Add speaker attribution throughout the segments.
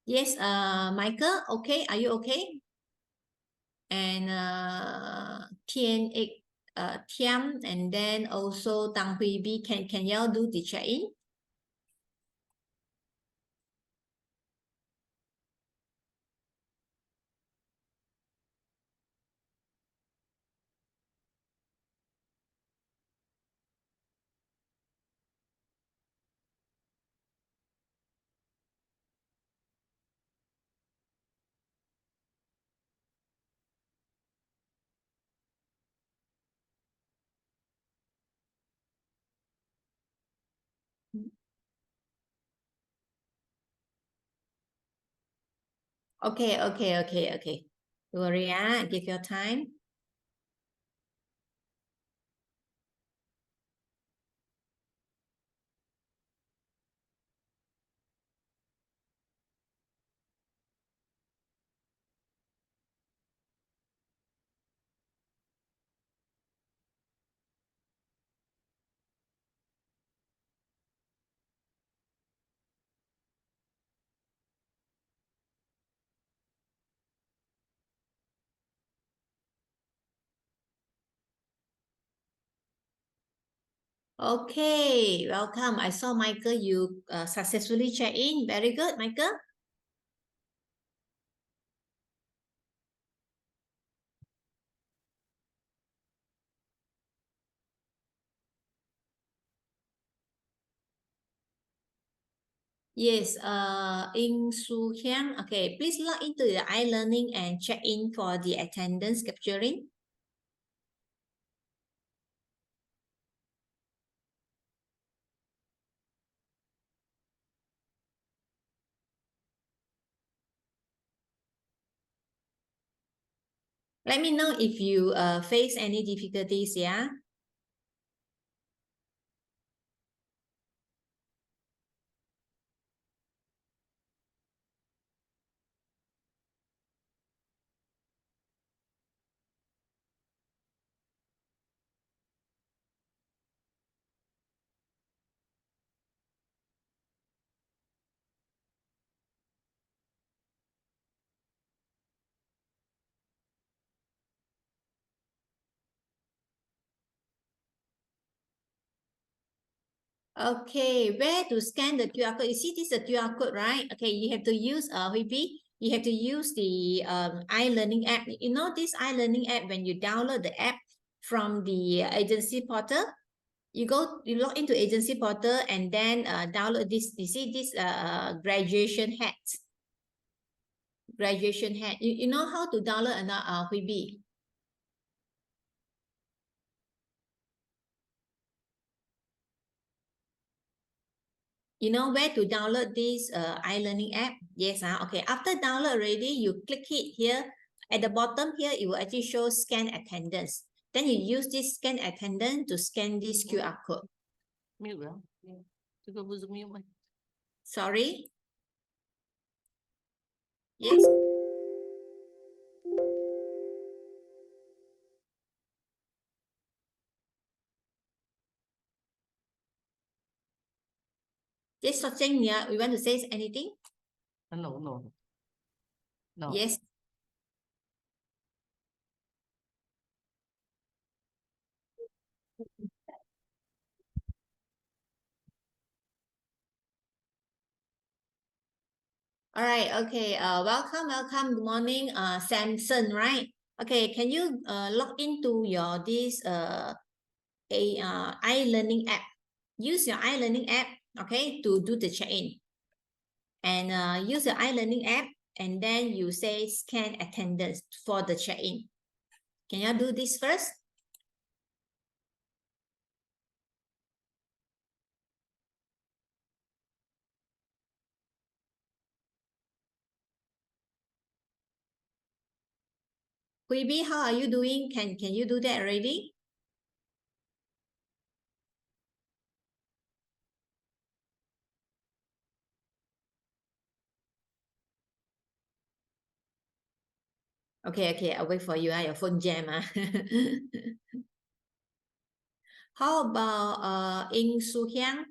Speaker 1: Yes, Michael, okay, are you okay? And Tiam, and then also Tang Hui Bi, can y'all do the check-in? Okay. Don't worry, give your time. Okay, welcome. I saw Michael, you successfully check in. Very good, Michael. Yes, in Su Hyang. Okay, please log into the iLearning and check in for the attendance capturing. Let me know if you face any difficulties, yeah? Okay, where to scan the QR code? You see this is the QR code, right? Okay, you have to use Hui, you have to use the iLearning app. You know this iLearning app, when you download the app from the agency portal, you log into agency portal and then download this. You see this graduation hat. Graduation hat. You know how to download another Hui? You know where to download this iLearning app? Yes, okay. After download already, you click it here. At the bottom here, it will actually show scan attendance. Then you use this scan attendance to scan this QR code. Sorry? Yes. Yes, Socheng, yeah, we want to say anything?
Speaker 2: No.
Speaker 1: Yes. All right, okay. Welcome. Good morning, Samson, right? Okay, can you log into your this iLearning app? Use your iLearning app, okay, to do the check-in. And use your iLearning app, and then you say scan attendance for the check-in. Can you do this first? Hui, how are you doing? Can you do that already? Okay, I'll wait for you. Your phone jam. How about in Su Hyang?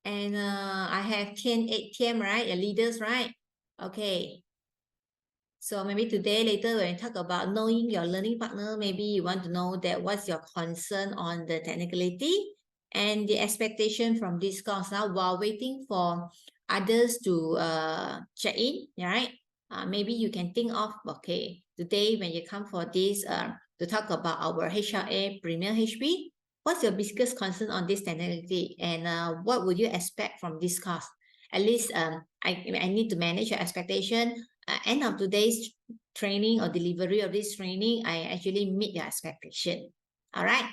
Speaker 1: And I have 10, 8 team, right? The leaders, right? Okay. So maybe today, later, when we talk about knowing your learning partner, maybe you want to know that what's your concern on the technicality and the expectation from this course now while waiting for others to check in, right? Maybe you can think of, okay, today when you come for this to talk about our HLA Premier HP, what's your biggest concern on this technicality and what would you expect from this course? At least I need to manage your expectation. End of today's training or delivery of this training, I actually meet your expectation. All right.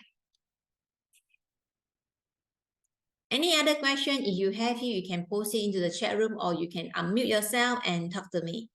Speaker 1: Any other question? If you have it, you can post it into the chat room or you can unmute yourself and talk to me.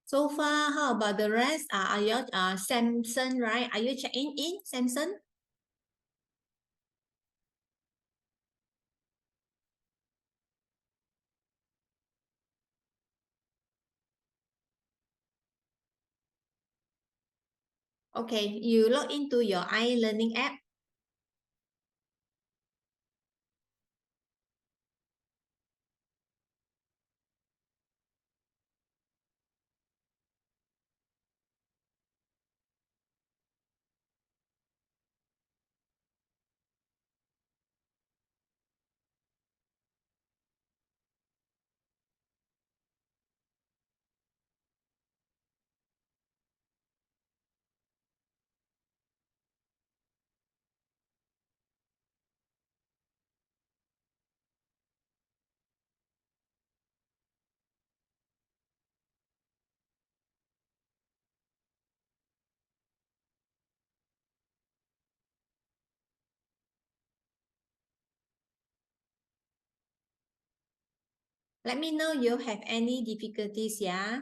Speaker 1: So far, how about the rest? Are you Samson, right? Are you checking in, Samson? Okay, you log into your iLearning app. Let me know you have any difficulties, yeah?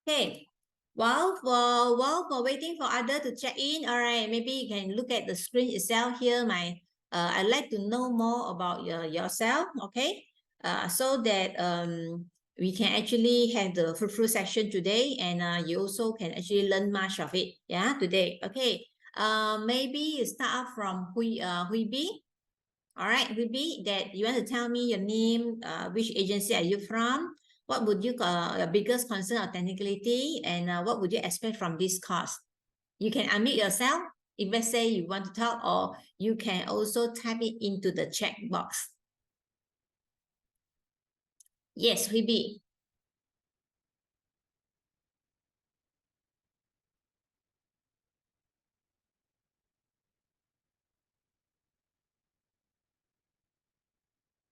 Speaker 1: Okay. While for waiting for other to check in, all right, maybe you can look at the screen itself here. I'd like to know more about yourself, okay? So that we can actually have the fruitful session today, and you also can actually learn much of it, yeah, today. Okay. Maybe you start off from Hui Bi. All right, Ruby, that you want to tell me your name, which agency are you from? What would you your biggest concern or technicality, and what would you expect from this course? You can unmute yourself if let's say you want to talk, or you can also type it into the chat box. Yes, Ruby.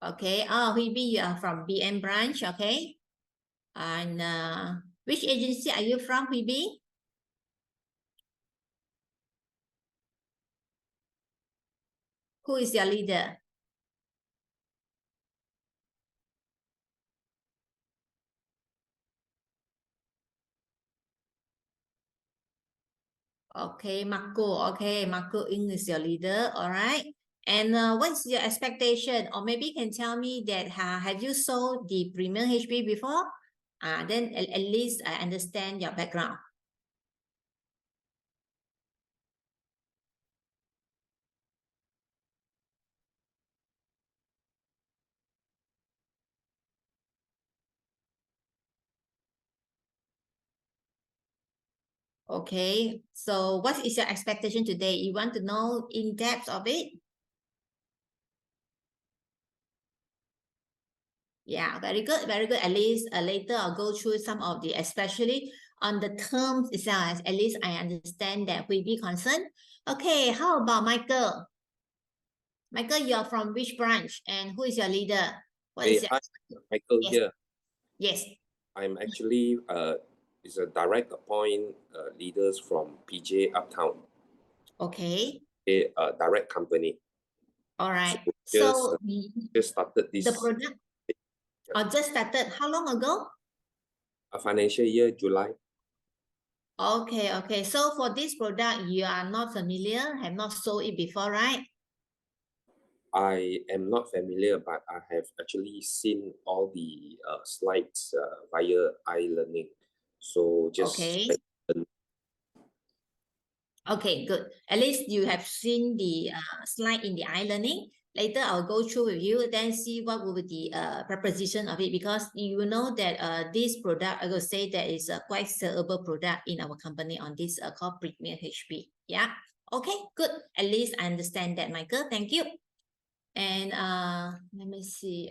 Speaker 1: Okay. Oh, Ruby, you are from BM branch. Okay. And which agency are you from, Ruby? Who is your leader? Okay, Marco. Okay, Marco Ing is your leader. All right. And what's your expectation? Or maybe you can tell me that have you sold the premium HP before? Then at least I understand your background. Okay, so what is your expectation today? You want to know in depth of it? Yeah, very good, very good. At least later I'll go through some of the, especially on the terms itself. At least I understand that we be concerned. Okay, how about Michael? Michael, you're from which branch and who is your leader? What is your...
Speaker 2: Hi, Michael
Speaker 1: Yes.
Speaker 2: here.
Speaker 1: Yes.
Speaker 2: I'm actually is a direct appoint leaders from PJ Uptown.
Speaker 1: Okay.
Speaker 2: A direct company.
Speaker 1: All right.
Speaker 2: So just started this.
Speaker 1: The product just started how long ago?
Speaker 2: A financial year, July.
Speaker 1: Okay, okay. So for this product, you are not familiar, have not sold it before, right?
Speaker 2: I am not familiar, but I have actually seen all the slides via iLearning. So just
Speaker 1: okay. Okay, good. At least you have seen the slide in the iLearning. Later, I'll go through with you, then see what will be the proposition of it, because you know that this product, I will say that is a quite sellable product in our company on this called Premier HP. Yeah. Okay, good. At least I understand that, Michael. Thank you. And let me see.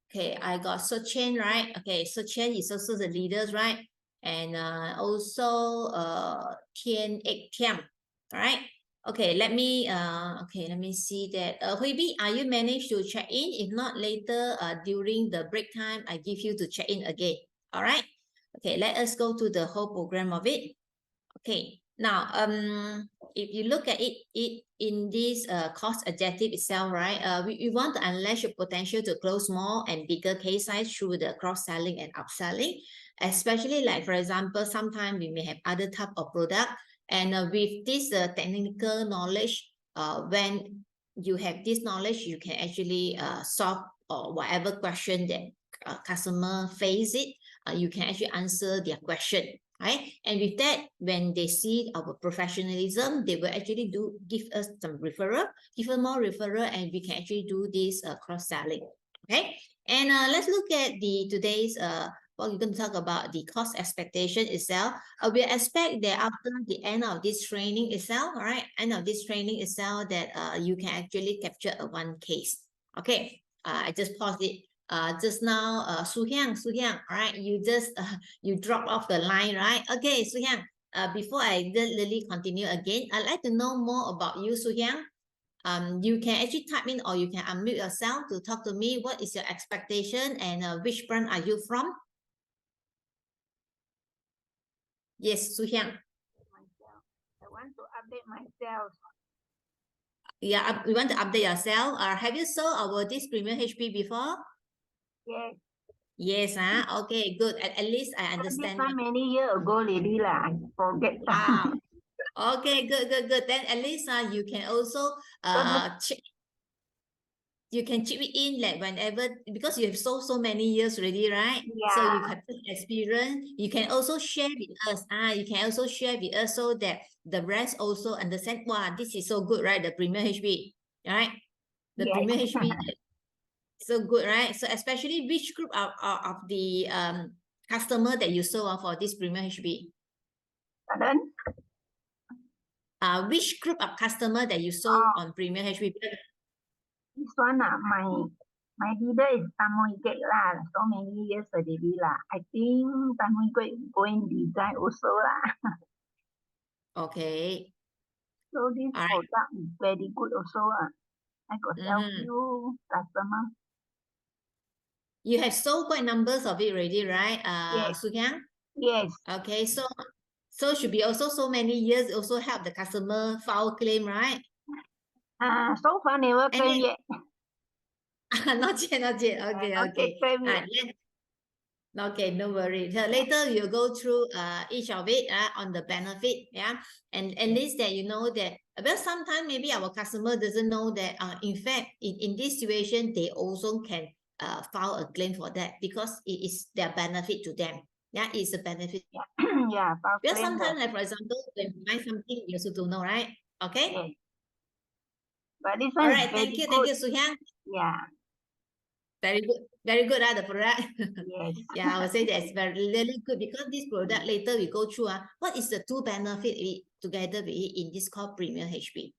Speaker 1: Okay, I got Sochen, right? Okay, Sochen is also the leaders, right? And also Tian Ek Tiam, right? Okay, let me see that. Hui, are you managed to check in? If not, later during the break time, I give you to check in again. All right. Okay, let us go to the whole program of it. Okay, now if you look at it in this cost objective itself, right? We want to unleash your potential to close more and bigger case size through the cross-selling and upselling, especially like, for example, sometimes we may have other type of product, and with this technical knowledge, when you have this knowledge, you can actually solve or whatever question that customer face it, you can actually answer their question. Right? And with that, when they see our professionalism, they will actually give us some referral, give us more referral, and we can actually do this cross-selling. Okay, and let's look at the today's what we're going to talk about, the cost expectation itself. We expect that after the end of this training itself, all right, end of this training itself, that you can actually capture one case. Okay, I just paused it. Just now, Su Hyang, all right, you just you drop off the line, right? Okay, Su Hyang, before I really continue again, I'd like to know more about you, Su Hyang. You can actually type in or you can unmute yourself to talk to me. What is your expectation and which brand are you from? Yes, Su Hyang.
Speaker 3: I want to update myself.
Speaker 1: Yeah, you want to update yourself. Have you sold our this Premier HP before?
Speaker 3: Yes.
Speaker 1: Yes, okay, good. At least I understand.
Speaker 3: This many years ago, lady lah, I forget.
Speaker 1: Wow. Okay, good. Then at least you can also check. You can chip it in like whenever, because you have so many years already, right?
Speaker 3: Yeah.
Speaker 1: So you have experience. You can also share with us. You can also share with us so that the rest also understand. Wow, this is so good, right? The Premier HP, right? The
Speaker 3: yes.
Speaker 1: Premier HP, so good, right? So especially which group of the customer that you sold for this Premier HP?
Speaker 3: Pardon?
Speaker 1: Which group of customer that you sold on Premier HP?
Speaker 3: This one, my leader is Tamui Gate lah. So many years already lah. I think Tamui Gate going design also lah.
Speaker 1: Okay.
Speaker 3: So this product is very good also. I got sell few customer.
Speaker 1: You have sold quite numbers of it already, right?
Speaker 3: Yes.
Speaker 1: Su Hyang?
Speaker 3: Yes.
Speaker 1: Okay, so should be also so many years also help the customer file claim, right?
Speaker 3: So far never claim yet.
Speaker 1: Not yet. Okay.
Speaker 3: Claim yet.
Speaker 1: Okay, no worry. So later you'll go through each of it on the benefit, yeah. And at least that you know that, well, sometimes maybe our customer doesn't know that in fact in this situation they also can file a claim for that, because it is their benefit to them. Yeah, it's a benefit.
Speaker 3: Yeah,
Speaker 1: because sometimes, like for example, when you buy something, you also don't know, right? Okay.
Speaker 3: Yes. But this one
Speaker 1: all right, thank you, Su Hyang.
Speaker 3: Yeah.
Speaker 1: very good. Very good, the product.
Speaker 3: Yes.
Speaker 1: Yeah, I would say that's really good because this product later we go through. What is the two benefit together with it in this called Premier HP?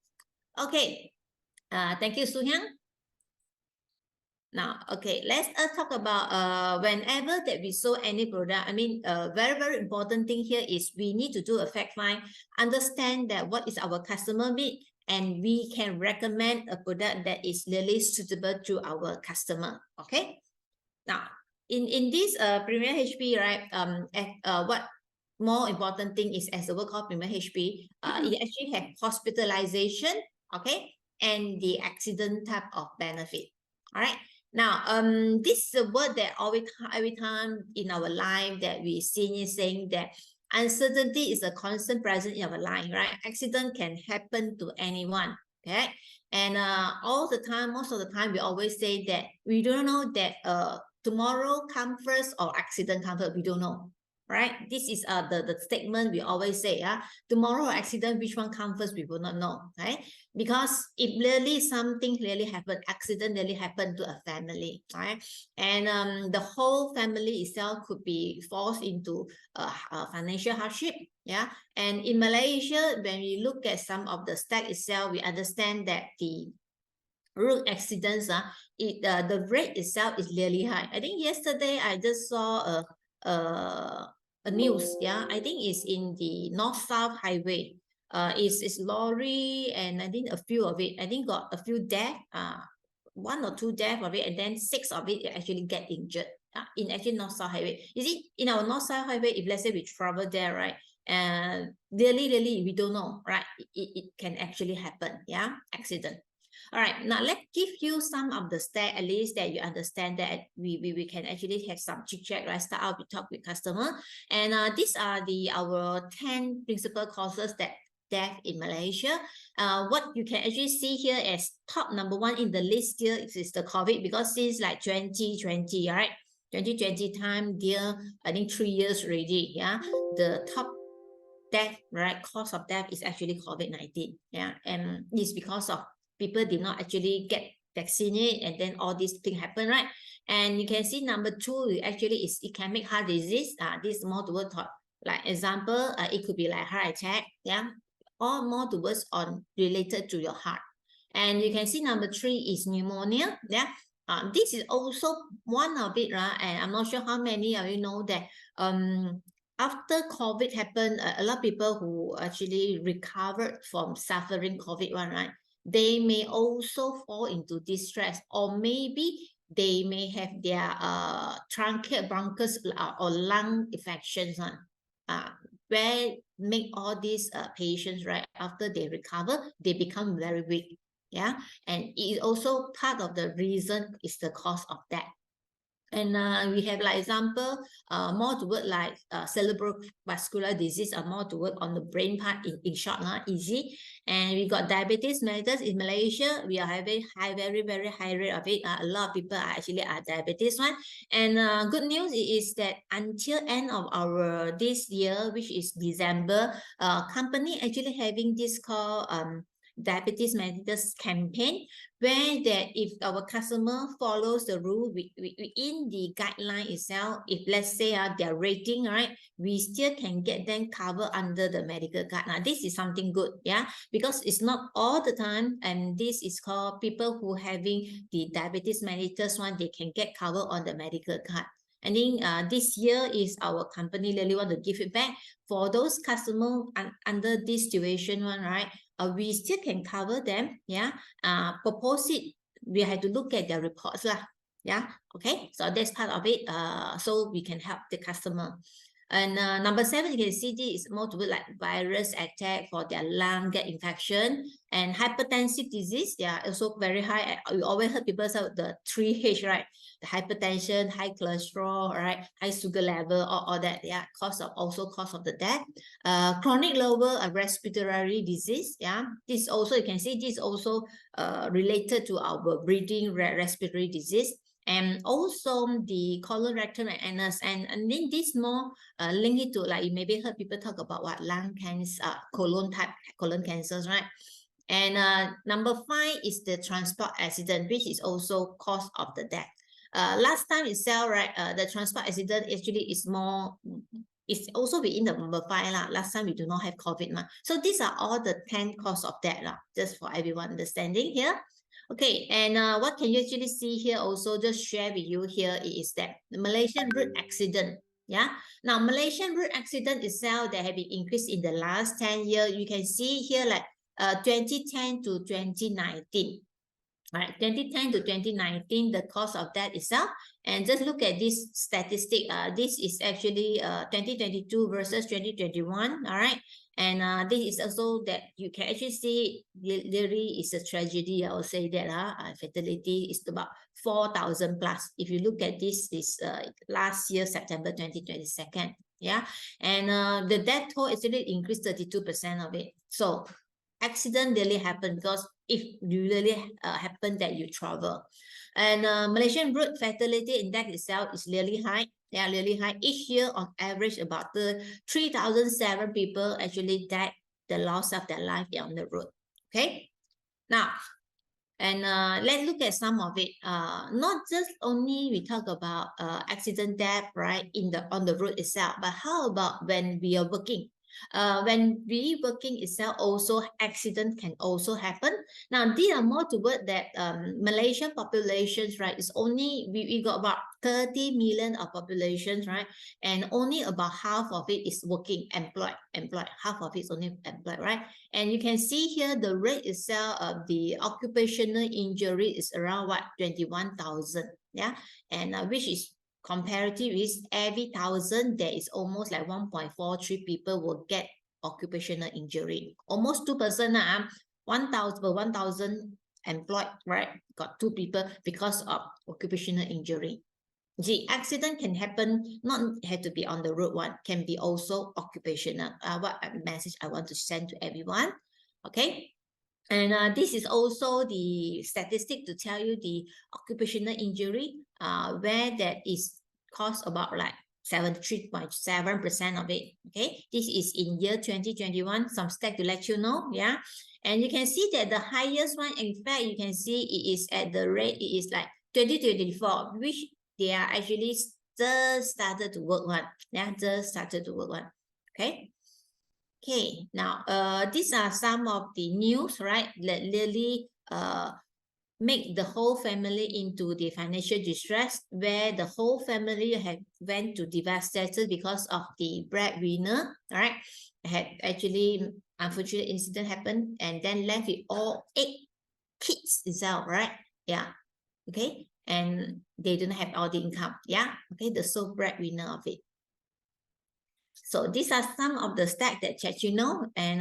Speaker 1: Okay. Thank you, Su Hyang. Now, okay, let's talk about whenever that we sold any product. I mean, very important thing here is we need to do a fact find, understand that what is our customer need, and we can recommend a product that is really suitable to our customer. Okay. Now, in this Premier HP, right? What more important thing is as the word called Premier HP, it actually have hospitalization, okay, and the accident type of benefit. All right. Now, this is a word that every time in our life that we see is saying that uncertainty is a constant present in our life, right? Accident can happen to anyone, okay? And all the time, most of the time, we always say that we don't know that tomorrow come first or accident come first. We don't know, right? This is the statement we always say. Tomorrow or accident, which one come first? We will not know, right? Because if really something really happened, accident really happened to a family, right? And the whole family itself could be forced into a financial hardship. Yeah. And in Malaysia, when we look at some of the stats itself, we understand that the road accidents, the rate itself is really high. I think yesterday I just saw a news. Yeah, I think it's in the North-South Highway. It's lorry, and I think a few of it. I think got a few deaths. 1 or 2 deaths of it, and then 6 of it actually get injured. In actually North-South Highway. You see, in our North-South Highway, if let's say we travel there, right? And really, we don't know, right? It can actually happen. Yeah, accident. All right, now let's give you some of the stats, at least that you understand that we can actually have some chit chat, right? Start out, we talk with customer, and these are our 10 principal causes that death in Malaysia. What you can actually see here as top number 1 in the list here is the COVID, because since like 2020, right? 2020 time, dear, I think 3 years already. Yeah, the top death, right? Cause of death is actually COVID-19. Yeah, and it's because of people did not actually get vaccinated, and then all these things happen, right? And you can see number 2 actually is ischemic heart disease. This more towards like example, it could be like heart attack, yeah, or more towards on related to your heart. And you can see number 3 is pneumonia. Yeah, this is also one of it, right? And I'm not sure how many of you know that after COVID happened, a lot of people who actually recovered from suffering COVID one, right? They may also fall into distress, or maybe they may have their truncated bronchus or lung infections, where make all these patients, right, after they recover, they become very weak. Yeah, and it is also part of the reason is the cause of that. And we have like example, more toward like cerebral vascular disease, or more toward on the brain part in short, easy. And we got diabetes mellitus in Malaysia. We are having very high rate of it. A lot of people are actually diabetes one. And good news is that until end of our this year, which is December, company actually having this called diabetes mellitus campaign, where that if our customer follows the rule within the guideline itself, if let's say their rating, right, we still can get them covered under the medical card. Now this is something good, yeah, because it's not all the time, and this is called people who having the diabetes mellitus one, they can get covered on the medical card. I think this year is our company really want to give it back for those customers under this situation one, right? We still can cover them, yeah. Propose it, we have to look at their reports lah. Yeah, okay, so that's part of it. So we can help the customer. And number 7, you can see this is more to like virus attack for their lung, get infection, and hypertensive disease. They are also very high. You always heard people say the 3H, right? The hypertension, high cholesterol, right? High sugar level, all that. Yeah, cause of the death. Chronic lower respiratory disease. Yeah, this also, you can see this also related to our breathing respiratory disease. And also the colorectal and anus, and then this more linked to, like you maybe heard people talk about what lung cancer, colon cancers, right? And number 5 is the transport accident, which is also cause of the death. Last time itself, right, the transport accident actually is more, it's also within the number 5 lah. Last time we do not have COVID ma. So these are all the 10 cause of death lah, just for everyone understanding here. Okay, and what can you actually see here also, just share with you here is that the Malaysian road accident. Yeah, now Malaysian road accident itself that have been increased in the last 10 years. You can see here like 2010 to 2019. Right, 2010 to 2019, the cause of that itself. And just look at this statistic. This is actually 2022 versus 2021. All right. And this is also that you can actually see really is a tragedy. I will say that fatality is about 4,000 plus. If you look at this last year, September 2022. Yeah. And the death toll actually increased 32% of it. So accident really happen because if you really happen that you travel. And Malaysian road fatality index itself is really high. They are really high. Each year on average about 3,007 people actually died, the loss of their life on the road. Okay, now and let's look at some of it. Not just only we talk about accident death, right, on the road itself, but how about when we are working? When we working itself, also accident can also happen. Now these are more toward that Malaysian populations, right, is only we got about 30 million of populations, right, and only about half of it is working, employed. Half of it is only employed, right? And you can see here the rate itself of the occupational injury is around what, 21,000. Yeah, and which is comparative is every 1,000 there is almost like 1.43 people will get occupational injury. Almost 2%. 1,000 per 1,000 employed, right, got 2 people because of occupational injury. The accident can happen, not have to be on the road one, can be also occupational. What message I want to send to everyone. Okay. And this is also the statistic to tell you the occupational injury, where that is cost about like 73.7% of it. Okay, this is in year 2021. Some stat to let you know. Yeah, and you can see that the highest one, in fact, you can see it is at the rate, it is like 2024, which they are actually just started to work on. Yeah, just started to work on. Okay. Okay, now these are some of the news, right, that really make the whole family into the financial distress, where the whole family had went to devastated because of the breadwinner, right, had actually unfortunate incident happened and then left with all 8 kids itself, right? Yeah, okay, and they don't have all the income. Yeah, okay, the sole breadwinner of it. So these are some of the stats that you know, and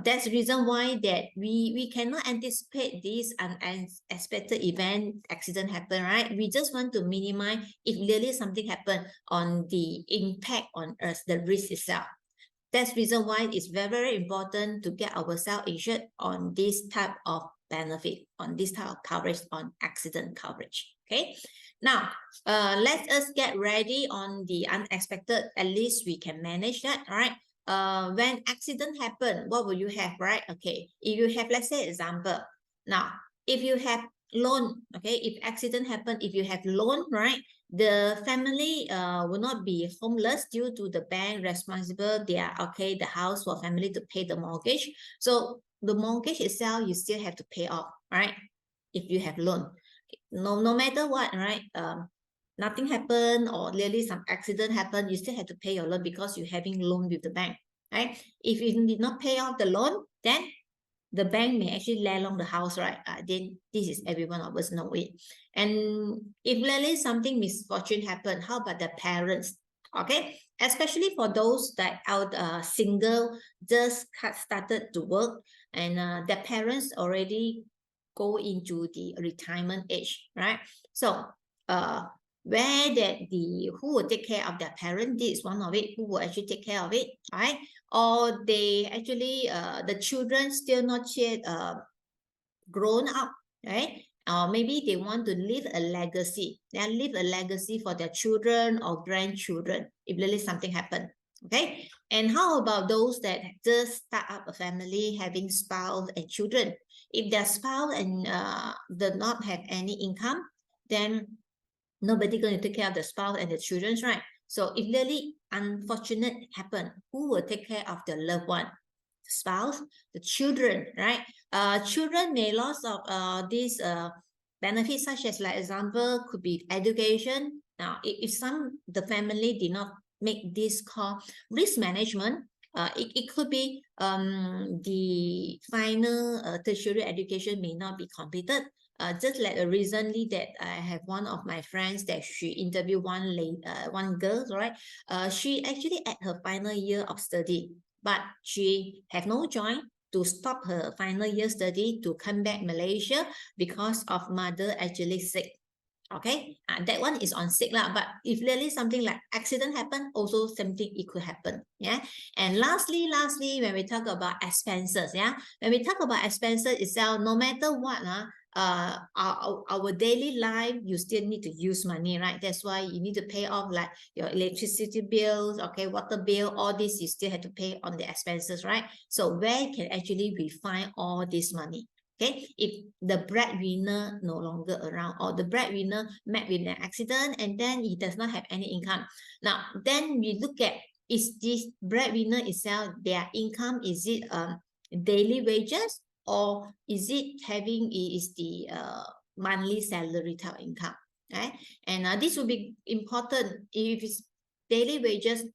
Speaker 1: that's the reason why that we cannot anticipate this unexpected event, accident happen, right? We just want to minimize if really something happen on the impact on us, the risk itself. That's the reason why it's very, very important to get ourselves insured on this type of benefit, on this type of coverage, on accident coverage. Okay. Now, let us get ready on the unexpected. At least we can manage that, all right? When accident happen, what will you have, right? Okay, if you have, let's say example, now, if you have loan, okay, if accident happen, if you have loan, right, the family will not be homeless due to the bank responsible. They are okay, the house for family to pay the mortgage. So the mortgage itself, you still have to pay off, right? If you have loan, no matter what, right? Nothing happened or really some accident happened, you still have to pay your loan because you're having loan with the bank, right? If you did not pay off the loan, then the bank may actually lay along the house, right? Then this is everyone of us know it. And if really something misfortune happened, how about the parents? Okay, especially for those that out single, just started to work, and the parents already go into the retirement age, right? So where that who will take care of their parent, this is one of it, who will actually take care of it, right? Or they actually the children still not yet grown up, right? Or maybe they want to leave a legacy. They leave a legacy for their children or grandchildren if really something happened. Okay, and how about those that just start up a family, having spouse and children? If their spouse and does not have any income, then nobody going to take care of the spouse and the children, right? So if really unfortunate happen, who will take care of the loved one? The spouse, the children, right? Children may lose of these benefits, such as, like example, could be education. Now, if the family did not make this call risk management, it could be the final tertiary education may not be completed. Just like recently that I have one of my friends that she interviewed one girl, right? She actually at her final year of study, but she have no choice to stop her final year study to come back Malaysia because of mother actually sick. Okay, that one is on sick lah. But if really something like accident happen, also something it could happen. Yeah. And lastly, when we talk about expenses, yeah, when we talk about expenses itself, no matter what, our daily life, you still need to use money, right? That's why you need to pay off like your electricity bills, okay, water bill, all this you still have to pay on the expenses, right? So where can actually we find all this money? Okay, if the breadwinner no longer around, or the breadwinner met with an accident and then he does not have any income. Now, then we look at, is this breadwinner itself, their income, is it daily wages, or is it the monthly salary type income, right? And this will be important. If it's daily wages,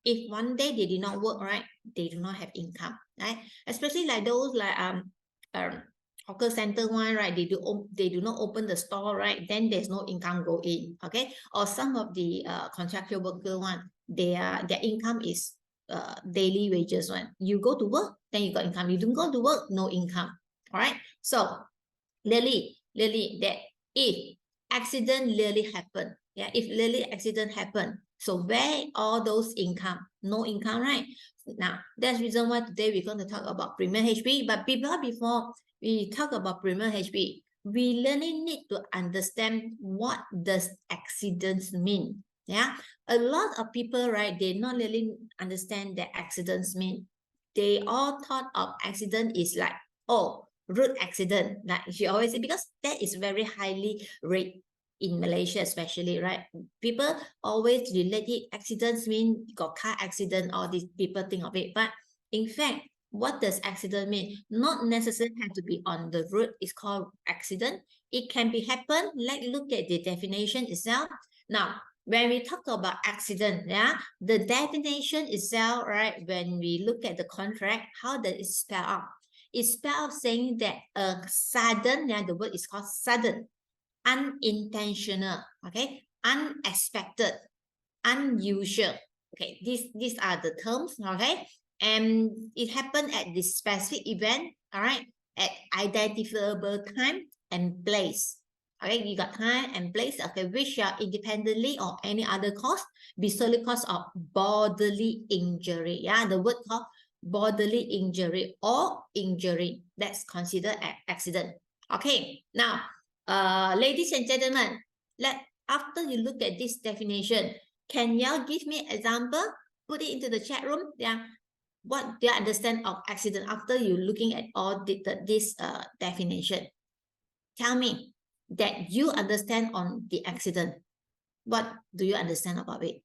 Speaker 1: if one day they did not work, right, they do not have income, right? Especially like those like hawker center one, right? They do not open the store, right? Then there's no income go in, okay? Or some of the contractual worker one, their income is daily wages one. You go to work, then you got income. You don't go to work, no income. All right. So really that if accident really happen, yeah, if really accident happen, so where all those income? No income, right? Now that's the reason why today we're going to talk about premium HP. But before we talk about premium HP, we really need to understand what does accidents mean. Yeah, a lot of people, right, they not really understand that accidents mean. They all thought of accident is like, oh, road accident, like she always say, because that is very highly rate in Malaysia, especially, right? People always relate it, accidents mean got car accident, all these people think of it. But in fact, what does accident mean? Not necessarily have to be on the road. It's called accident. It can be happen. Like look at the definition itself. Now, when we talk about accident, yeah, the definition itself, right? When we look at the contract, how does it spell out? It's spelled saying that a sudden, yeah, the word is called sudden, unintentional, okay, unexpected, unusual. Okay, these are the terms, okay, and it happened at this specific event, all right, at identifiable time and place. Okay, you got time and place, okay, which are independently or any other cause, be solely cause of bodily injury. Yeah, the word called bodily injury or injury, that's considered an accident. Okay, now, ladies and gentlemen, after you look at this definition, can y'all give me example? Put it into the chat room. Yeah, what do you understand of accident after you looking at all this definition? Tell me that you understand on the accident. What do you understand about it?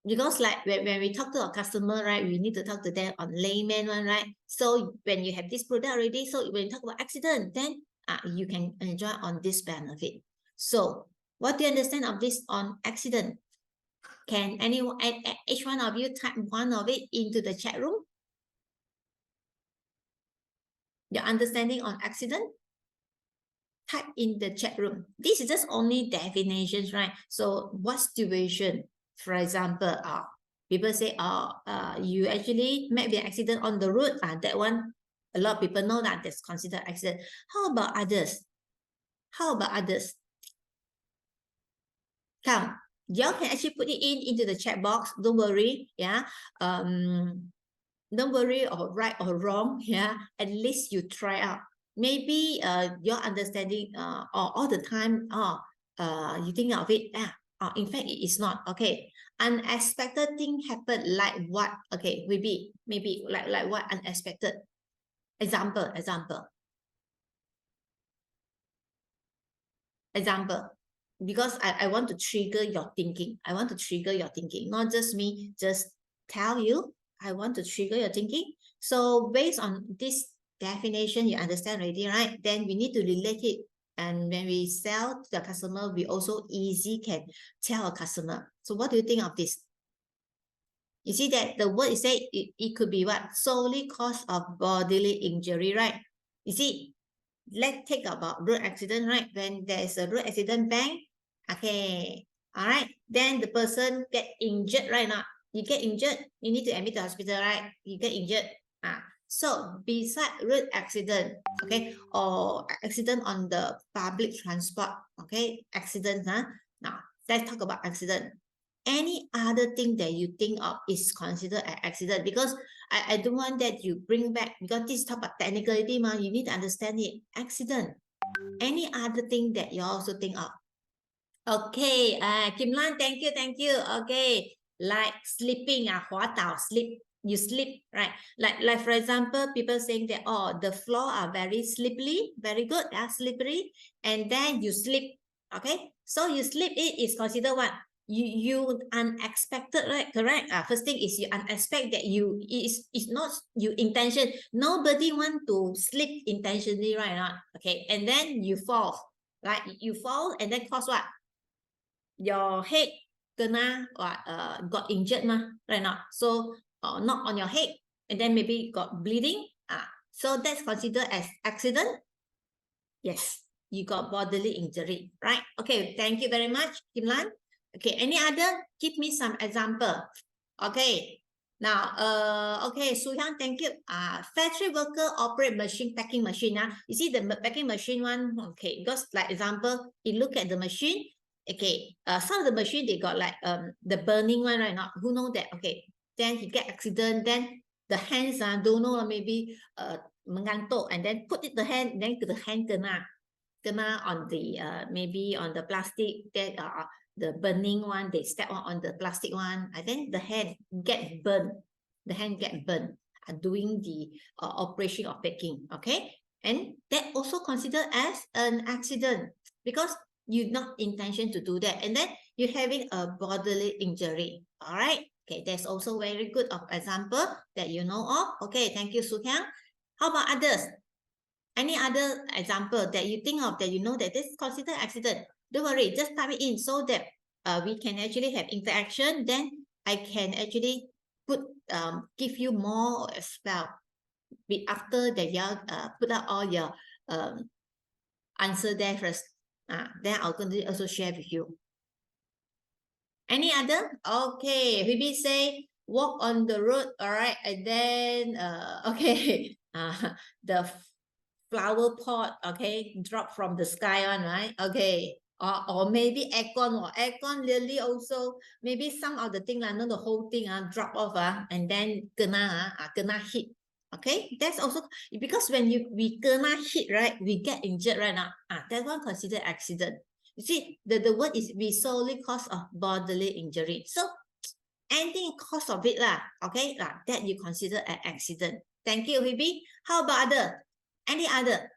Speaker 1: Because like when we talk to a customer, right, we need to talk to them on layman one, right? So when you have this product already, so when you talk about accident, then you can enjoy on this benefit. So what do you understand of this on accident? Can anyone, each one of you type one of it into the chat room? Your understanding on accident? Type in the chat room. This is just only definitions, right? So what situation? For example, people say, you actually met with an accident on the road. That one, a lot of people know that that's considered accident. How about others? How about others? Come, y'all can actually put it into the chat box. Don't worry. Yeah. Don't worry or right or wrong. Yeah. At least you try out. Maybe your understanding or all the time, you think of it. In fact, it is not. Okay. Unexpected thing happen like what? Okay, maybe like what unexpected? Example. Example, because I want to trigger your thinking. I want to trigger your thinking, not just me, just tell you. I want to trigger your thinking. So based on this definition, you understand already, right? Then we need to relate it. And when we sell to the customer, we also easy can tell a customer. So what do you think of this? You see that the word is say it could be what? Solely cause of bodily injury, right? You see, let's take about road accident, right? When there's a road accident, bang, okay, all right, then the person get injured, right? Now you get injured, you need to admit to hospital, right? You get injured. So beside road accident, okay, or accident on the public transport, okay, accident, now let's talk about accident. Any other thing that you think of is considered an accident, because I don't want that you bring back, because this talk about technicality, you need to understand it. Accident. Any other thing that you also think of? Okay, Kim Lan, thank you. Okay, like sleeping, sleep. You sleep, right? Like for example, people saying that, oh, the floor are very slippery, very good, slippery, and then you sleep. Okay, so you sleep, it is considered what? You unexpected, right? Correct. First thing is you unexpected that you is not you intention. Nobody want to sleep intentionally, right? Not okay, and then you fall, right? You fall and then cause what? Your head kena got injured, right? Not so not on your head, and then maybe got bleeding. So that's considered as accident. Yes, you got bodily injury, right? Okay, thank you very much, Kim Lan. Okay, any other? Give me some example. Okay, now, okay, Soo-hyang, thank you. Factory worker operate machine, packing machine. You see the packing machine one, okay, because like example, you look at the machine, okay, some of the machine, they got like the burning one, right? Not who know that, okay, then he get accident, then the hands don't know, maybe mengantuk, and then put it the hand, then the hand kena on the maybe on the plastic that the burning one, they step on the plastic one, and then the hand get burned. The hand get burned doing the operation of packing. Okay, and that also considered as an accident because you not intention to do that, and then you're having a bodily injury. All right. Okay, that's also very good of example that you know of. Okay, thank you, Soo-hyang. How about others? Any other example that you think of that you know that this is considered accident? Don't worry, just type it in so that we can actually have interaction. Then I can actually give you more as well. After that, you put out all your answer there first. Then I'll continue also share with you. Any other? Okay, maybe say walk on the road. All right, and then okay, the flower pot, okay, drop from the sky on, right? Okay, or maybe aircon, or aircon really also maybe some of the thing, not the whole thing drop off, and then kena hit. Okay, that's also because when we kena hit, right, we get injured, right? Now that one considered accident. You see, the word is we solely cause of bodily injury. So anything cause of it okay, that you consider an accident. Thank you, Hebe. How about other? Any other?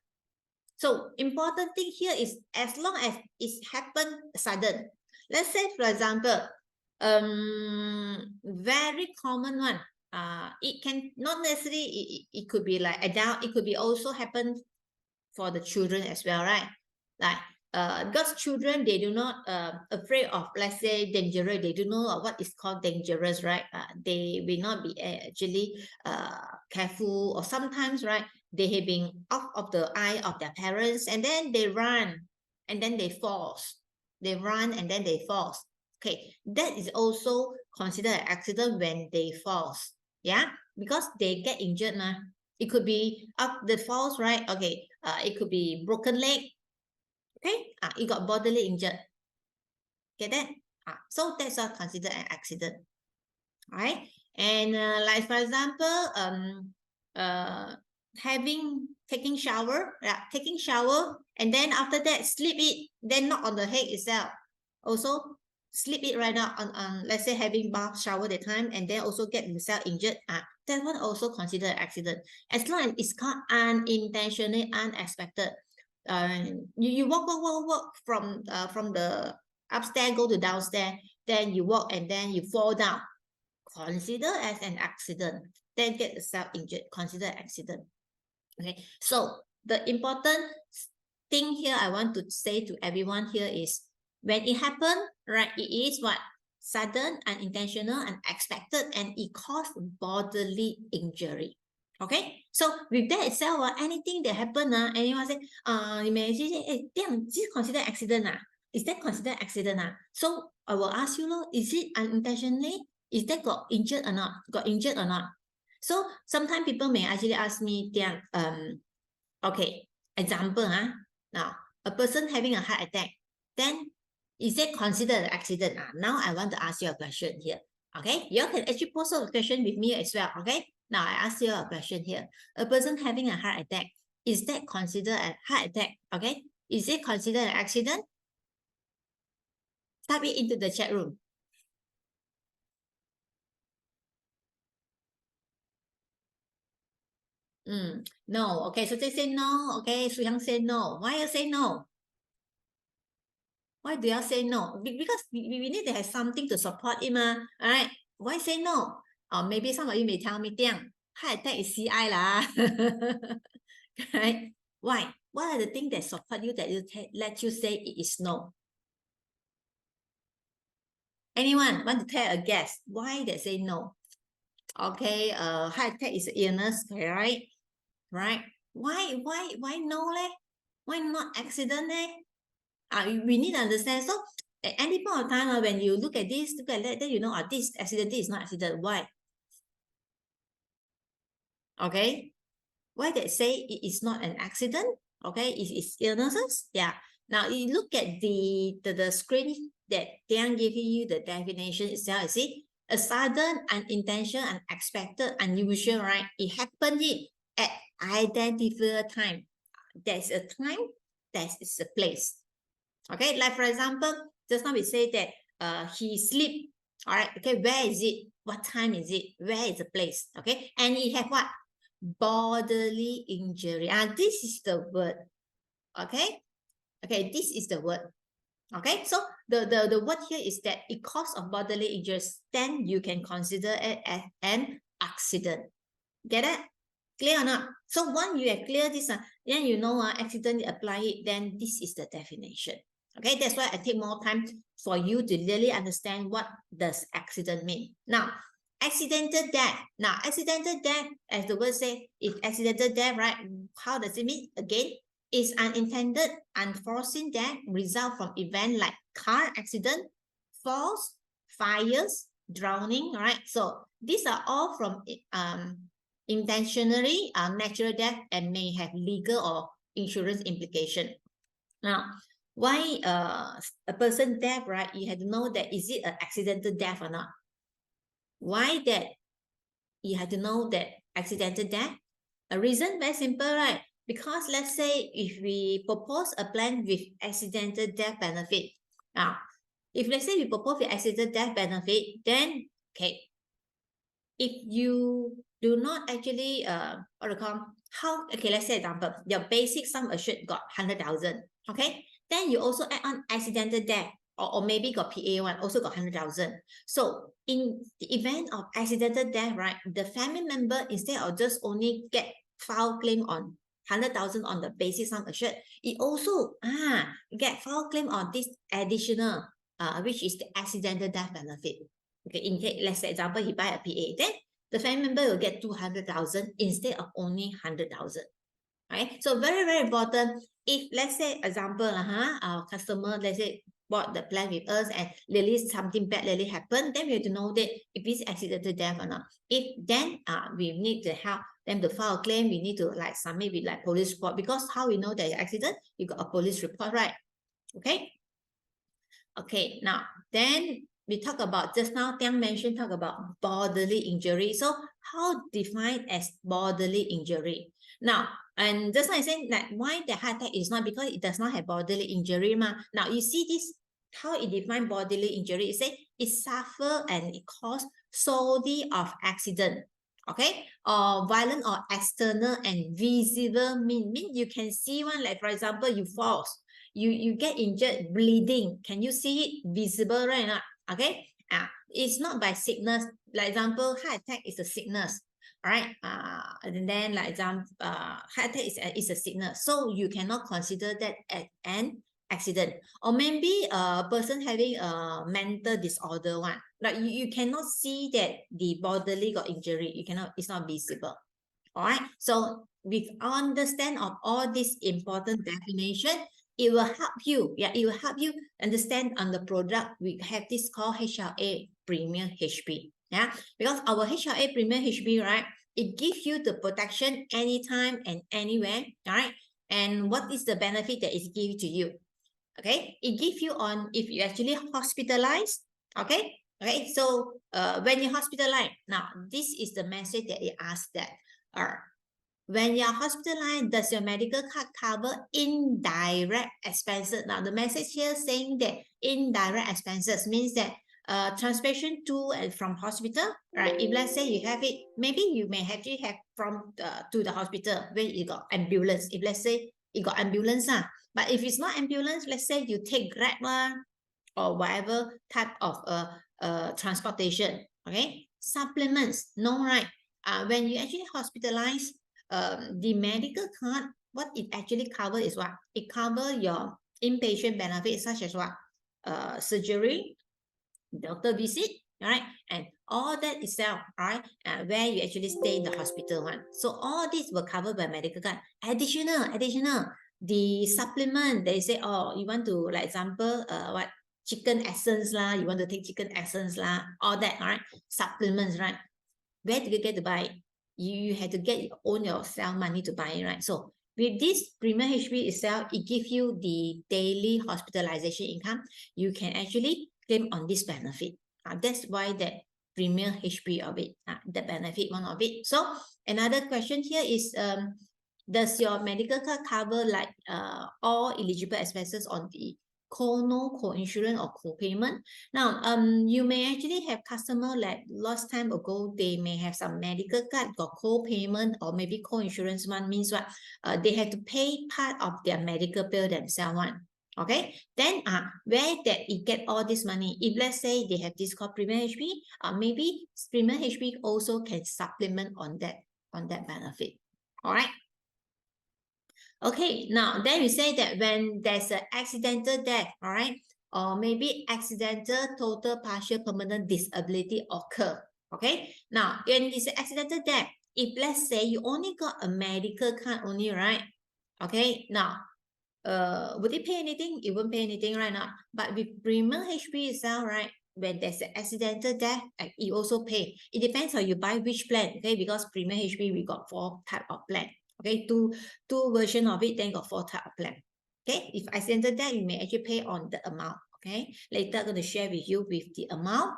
Speaker 1: So important thing here is as long as it happened sudden. Let's say, for example, very common one. It can not necessarily, it could be like adult, it could be also happen for the children as well, right? Like because children, they do not afraid of, let's say, dangerous. They do know what is called dangerous, right? They will not be actually careful, or sometimes, right, they have been off of the eye of their parents, and then they run, and then they fall. They run and then they fall. Okay, that is also considered an accident when they fall. Yeah, because they get injured. It could be up the falls, right? Okay, it could be broken leg. Okay, it got bodily injured. Get that? So that's all considered an accident. All right, and like for example, taking shower, and then after that sleep it, then not on the head itself. Also sleep it right now on let's say having bath shower the time, and then also get himself injured. That one also considered accident, as long as it's called unintentional, unexpected. you walk from the upstairs, go to downstairs, then you walk and then you fall down. Consider as an accident. Then get yourself injured. Consider accident. Okay. So the important thing here I want to say to everyone here is when it happened, right? It is what? Sudden, unintentional, unexpected, and it caused bodily injury. Okay, so with that itself, anything that happen, anyone say, you may say, hey, damn, is it considered accident? Is that considered accident? So I will ask you, is it unintentionally? Is that got injured or not? Got injured or not? So sometimes people may actually ask me, okay, example, now a person having a heart attack, then is that considered an accident? Now I want to ask you a question here. Okay, you can actually pose a question with me as well. Okay, now I ask you a question here. A person having a heart attack, is that considered a heart attack? Okay, is it considered an accident? Type it into the chat room. No. Okay, so they say no. Okay, Su Yang say no. Why you say no? Why do you say no? Because we need to have something to support it, all right? Why say no? Or maybe some of you may tell me, damn, heart attack is CI lah. Right? Why? What are the things that support you that let you say it is no? Anyone want to tell a guess why they say no? Okay, heart attack is an illness, right? Right? Why no leh? Why not accident leh? We need to understand. So at any point of time, when you look at this, look at that, then you know, this accident, this is not accident. Why? Okay. Why they say it is not an accident? Okay, it's illnesses. Yeah. Now you look at the screen that they are giving you the definition itself. You see, a sudden, unintentional, unexpected, unusual, right? It happened at identifiable time. There's a time, there's a place. Okay, like for example, just now we say that he sleep. All right, okay, where is it? What time is it? Where is the place? Okay, and he have what? Bodily injury. This is the word. Okay, okay, this is the word. Okay, so the word here is that it cause of bodily injuries, then you can consider it as an accident. Get it? Clear or not? So once you have clear this, then you know accident, apply it, then this is the definition. Okay, that's why I take more time for you to really understand what does accident mean. Now, accidental death. Now, accidental death, as the word says, if accidental death, right? How does it mean? Again, is unintended, unforeseen death result from event like car accident, falls, fires, drowning, right? So these are all from intentionally natural death and may have legal or insurance implication. Now, why a person death, right? You have to know that is it an accidental death or not? Why that? You have to know that accidental death. A reason very simple, right? Because let's say if we propose a plan with accidental death benefit. Now, if let's say we propose with accidental death benefit, then okay, if you do not actually okay, let's say example, your basic sum assured got 100,000. Okay, then you also add on accidental death or maybe got PA1 also got 100,000. So in the event of accidental death, right, the family member instead of just only get file claim on 100,000 on the basic sum assured, it also get file claim on this additional which is the accidental death benefit. Okay, in case, let's say example, he buy a PA, then the family member will get 200,000 instead of only 100,000. Right? So very, very important. If let's say example, our customer, let's say, bought the plan with us and really something bad really happened, then we have to know that if it's accidental death or not. If then we need to help them to file a claim, we need to like submit with like police report, because how we know that accident, you got a police report, right? Okay. Okay, now then we talk about, just now Tiang mentioned, talk about bodily injury. So how defined as bodily injury? Now, and just like I said that why the heart attack is not because it does not have bodily injury. Now you see this, how it define bodily injury. It say it suffer and it cause solely of accident Okay, or violent or external and visible mean you can see one, like for example, you fall, you get injured, bleeding. Can you see it? Visible, right? Not okay. It's not by sickness. Like example, heart attack is a sickness, right? And then like example, heart attack is a sickness, so you cannot consider that as an accident. Or maybe a person having a mental disorder one, like you cannot see that the bodily got injury. You cannot, it's not visible. All right, so with understand of all this important definition, it will help you, it will help you understand on the product. We have this called HLA Premier HP, because our HLA Premier HP, right, it gives you the protection anytime and anywhere. All right, and what is the benefit that it gives to you? Okay, it gives you on if you actually hospitalized. Okay, so when you hospitalized, now this is the message that it asks that when you're hospitalized, does your medical card cover indirect expenses? Now the message here saying that indirect expenses means that transportation to and from hospital, right? If let's say you have it, maybe you may actually have from to the hospital when you got ambulance. If let's say you got ambulance, but if it's not ambulance, let's say you take Grab or whatever type of transportation. Okay, supplements, no, right? When you actually hospitalize, the medical card, what it actually covers is what? It covers your inpatient benefits such as what? Surgery, doctor visit, right? And all that itself, right? Where you actually stay in the hospital one. So all this will covered by medical card. Additional, the supplement, they say, oh, you want to, like example, what? Chicken essence lah, you want to take chicken essence lah, all that, all right? Supplements, right? Where do you get to buy it? You have to get own yourself money to buy it, right? So with this Premier HP itself, it gives you the daily hospitalization income. You can actually claim on this benefit. That's why that Premier HP of it, the benefit one of it. So another question here is, does your medical card cover like all eligible expenses on the co-insurance or co-payment? Now, you may actually have customer like last time ago, they may have some medical card got co-payment or maybe co-insurance one, means what? They have to pay part of their medical bill themselves one. Okay, then where that it get all this money? If let's say they have this called Premier HP, maybe Premier HP also can supplement on that benefit. All right. Okay, now then we say that when there's an accidental death, all right, or maybe accidental total partial permanent disability occur. Okay, now when it's an accidental death, if let's say you only got a medical card only, right? Okay, now would it pay anything? It won't pay anything right now. But with Premier HP itself, right, when there's an accidental death, it also pay. It depends on you buy which plan, okay? Because Premier HP, we got 4 type of plan. Okay, two version of it, then got 4 type of plan. Okay, if accidental death, you may actually pay on the amount. Okay, later I'm going to share with you with the amount.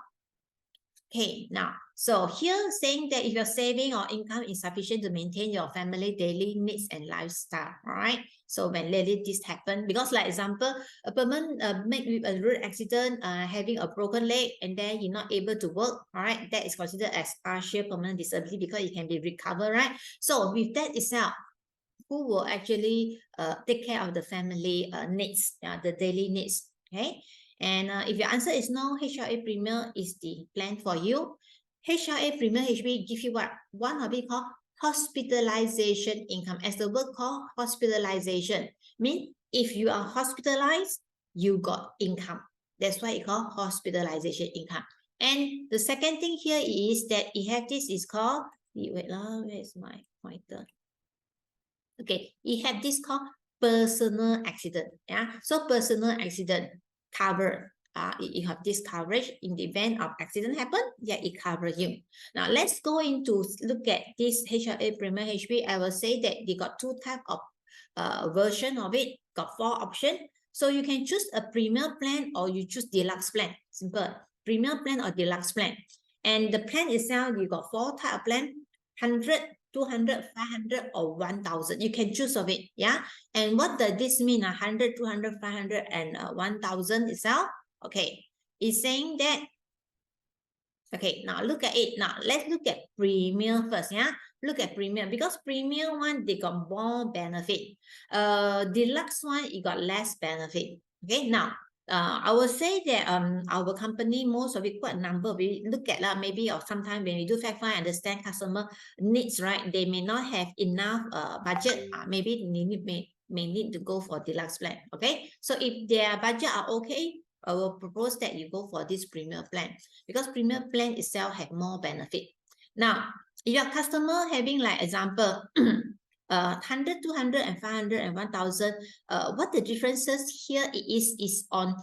Speaker 1: Okay, now, so here saying that if your saving or income is sufficient to maintain your family daily needs and lifestyle, all right? So when lately this happen, because like example, a person met with a road accident, having a broken leg, and then you're not able to work, all right? That is considered as partial permanent disability because it can be recovered, right? So with that itself, who will actually take care of the family needs, the daily needs, okay? And if your answer is no, HLA Premier is the plan for you. HLA Premier HP give you what? One of it called hospitalization income. As the word called hospitalization, means if you are hospitalized, you got income. That's why it called hospitalization income. And the second thing here is that it have this is called, wait, where's my pointer? Okay, it have this called personal accident. Yeah, so personal accident cover. You have this coverage in the event of accident happen. Yeah, it covers you. Now let's go into look at this HLA Premier HP. I will say that they got 2 type of version of it. Got 4 options. So you can choose a premier plan or you choose deluxe plan. Simple. Premier plan or deluxe plan. And the plan itself, you got 4 type of plan. 100, 200, 500, or 1,000. You can choose of it, yeah? And what does this mean? 100, 200, 500, and 1,000 itself? Okay, it's saying that Okay, now look at it. Now let's look at premium first. Yeah, look at premium because premium one they got more benefit. Deluxe one it got less benefit. Okay, now I will say that our company most of it quite a number we look at maybe or sometimes when we do fact find understand customer needs, right? They may not have enough budget. Maybe may need to go for deluxe plan. Okay, so if their budget are okay, I will propose that you go for this premium plan because premium plan itself have more benefit. Now, if your customer having like example, 100, 200, and 500 and 1000, what the differences here is on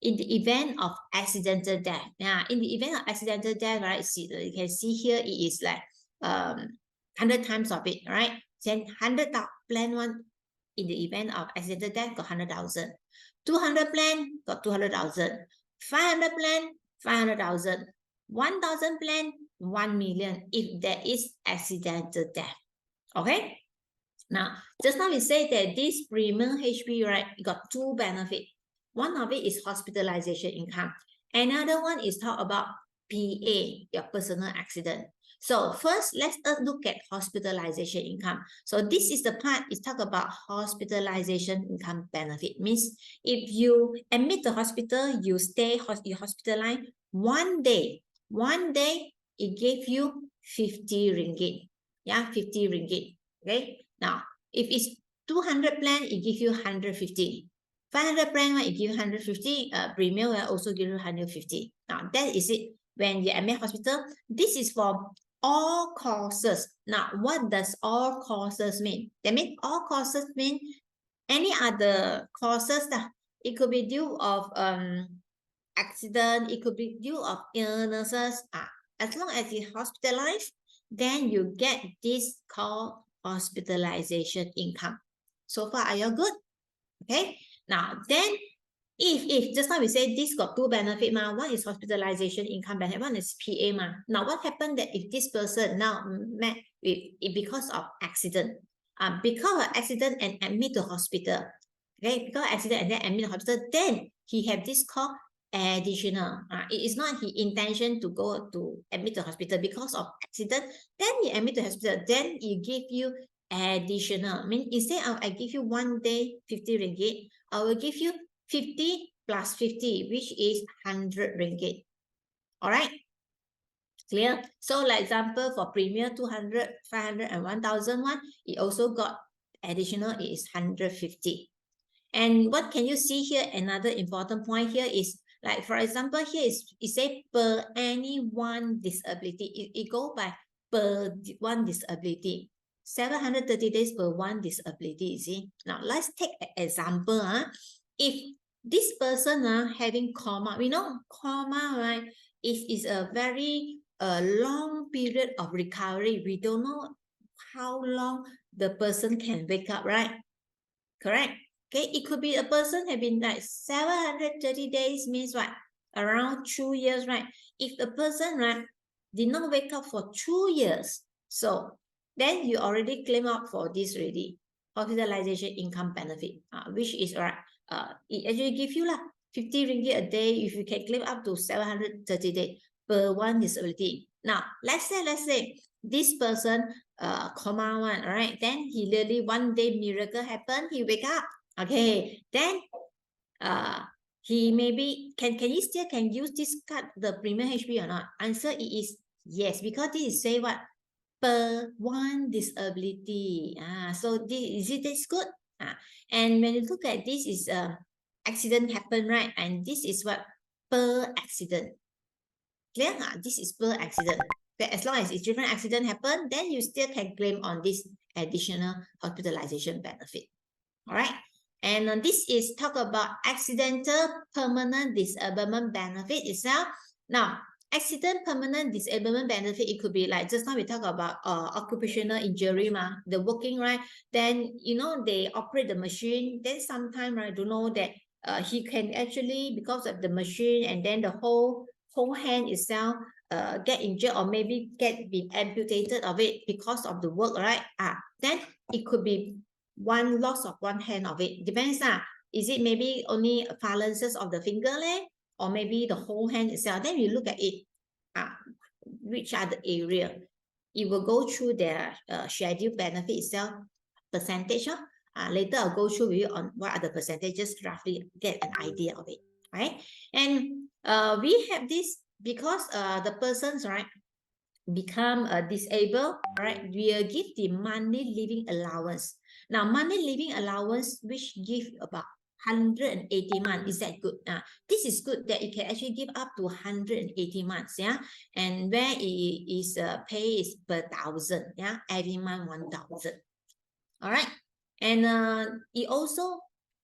Speaker 1: in the event of accidental death. Now, in the event of accidental death, right, you can see here it is like 100 times of it, right? Then 100 plan one in the event of accidental death got 100,000. 200 plan got 200,000. 500 plan 500,000. 1,000 plan 1 million if there is accidental death. Okay. Now, just now we say that this premium HP, right, got two benefits. One of it is hospitalization income. Another one is talk about PA, your personal accident. So first, let's look at hospitalization income. So this is the part is talk about hospitalization income benefit. Means if you admit the hospital, you stay you hospitalized one day, it gave you 50 ringgit. Yeah, 50 ringgit. Okay. Now, if it's 200 plan, it gives you 150. 500 plan, it gives you 150. Premium will also give you 150. Now, that is it. When you admit hospital, this is for all causes. Now, what does all causes mean? That means all causes mean any other causes that it could be due of accident, it could be due of illnesses. As long as you hospitalized, then you get this called hospitalization income. So far, are you good? Okay. Now, then if just now we say this got two benefit, one is hospitalization income benefit, one is PA. Now, what happened that if this person now met with because of accident, because of accident and admit to hospital, okay, because of accident and then admit to hospital, then he have this called additional. It is not his intention to go to admit to hospital because of accident. Then he admit to hospital. Then he give you additional. I mean, instead of I give you 1 day 50 ringgit, I will give you 50 plus 50, which is 100 ringgit. All right. Clear? So, like example for premium 200, 500, and 1,001, it also got additional. It is 150. And what can you see here? Another important point here is like, for example, here is it say per any one disability. It go by per one disability. 730 days per one disability, you see. Now, let's take an example. If this person having coma, we know coma, right, is a very long period of recovery. We don't know how long the person can wake up, right? Correct. Okay, it could be a person have been like 730 days means what? Around 2 years, right? If the person, right, did not wake up for 2 years, so then you already claim out for this already, hospitalization income benefit, which is right. It actually give you 50 ringgit a day if you can claim up to 730 days per one disability. Now, let's say this person coma one, all right, then he really one day miracle happen, he wake up, okay, then he maybe can he still can use this card, the premium HP or not? Answer it is yes, because this is say what per one disability. So this is good. And when you look at this is accident happen, right? And this is what per accident. Clear? This is per accident. But as long as it's different accident happen, then you still can claim on this additional hospitalization benefit. All right. And this is talk about accidental permanent disablement benefit itself. Now, accident permanent disablement benefit, it could be like just now we talk about occupational injury, the working, right? Then, they operate the machine. Then sometime, right, don't know that he can actually, because of the machine and then the whole hand itself get injured or maybe be amputated of it because of the work, right? Then it could be one loss of one hand of it. Depends. Is it maybe only phalanges of the finger, or maybe the whole hand itself? Then you look at it. which are the area. It will go through their schedule benefit itself, percentage. Later I'll go through with you on what are the percentages, roughly get an idea of it, right? And we have this because the persons, right, become disabled, right? We'll give the monthly living allowance. Now, monthly living allowance, which give about 180 months. Is that good? This is good that it can actually give up to 180 months, yeah. And where it is pay is per 1,000, yeah, every month 1,000. All right, and it also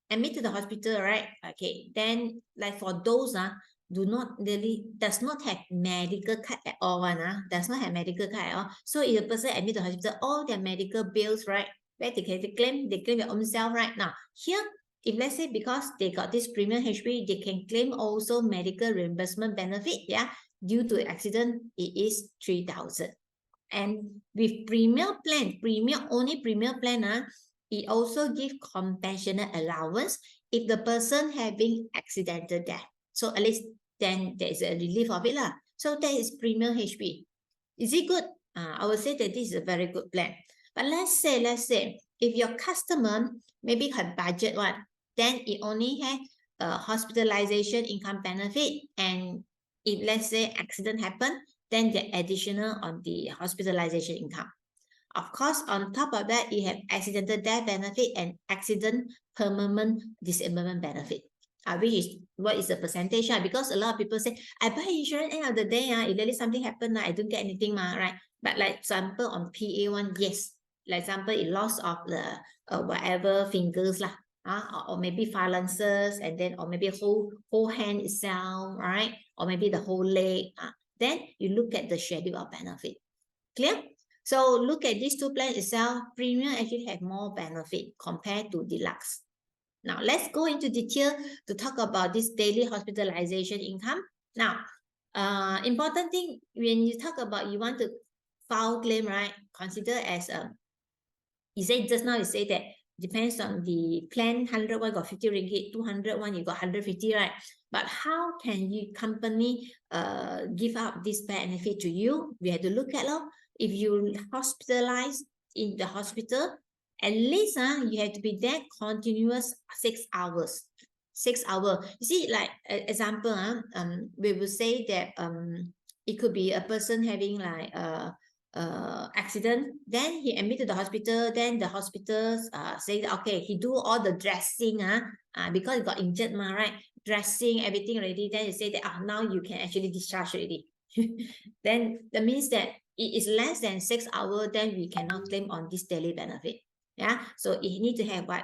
Speaker 1: admit to the hospital, right? Okay, then like for those does not have medical card at all, does not have medical card at all. So if a person admit to the hospital, all their medical bills, right, where they claim their own self, right? Now here, if let's say because they got this premium HP, they can claim also medical reimbursement benefit, yeah, due to accident, it is 3,000. And with premier plan, only premier plan, it also give compassionate allowance if the person having accidental death. So at least then there is a relief of it lah. So that is premier HP. Is it good? I would say that this is a very good plan. But let's say if your customer maybe have budget one, then it only has hospitalization income benefit, and if let's say accident happen, then the additional on the hospitalization income. Of course, on top of that, you have accidental death benefit and accident permanent disablement benefit. Which is what is the percentage? Because a lot of people say, I buy insurance, end of the day, if there is something happen, I don't get anything, right? But like example on PA1, yes. Like example, it loss of the whatever fingers lah, or maybe phalanges, and then or maybe whole hand itself, right? Or maybe the whole leg. Then you look at the schedule of benefit. Clear? So look at these two plans itself. Premium actually have more benefit compared to deluxe. Now let's go into detail to talk about this daily hospitalization income. Now, important thing when you talk about you want to file claim, right? Consider as you say just now, you say that depends on the plan. 100 one got 50 ringgit, 200 one you got 150, right? But how can you company give up this benefit to you? We have to look at if you hospitalized in the hospital, at least you have to be there continuous 6 hours. 6 hours. You see, like example, we will say that it could be a person having like accident, then he admitted to the hospital, then the hospitals say that, okay, he do all the dressing because he got injured, right? Dressing, everything already, then you say that now you can actually discharge already. Then that means that it is less than 6 hours, then we cannot claim on this daily benefit. Yeah, so it need to have what?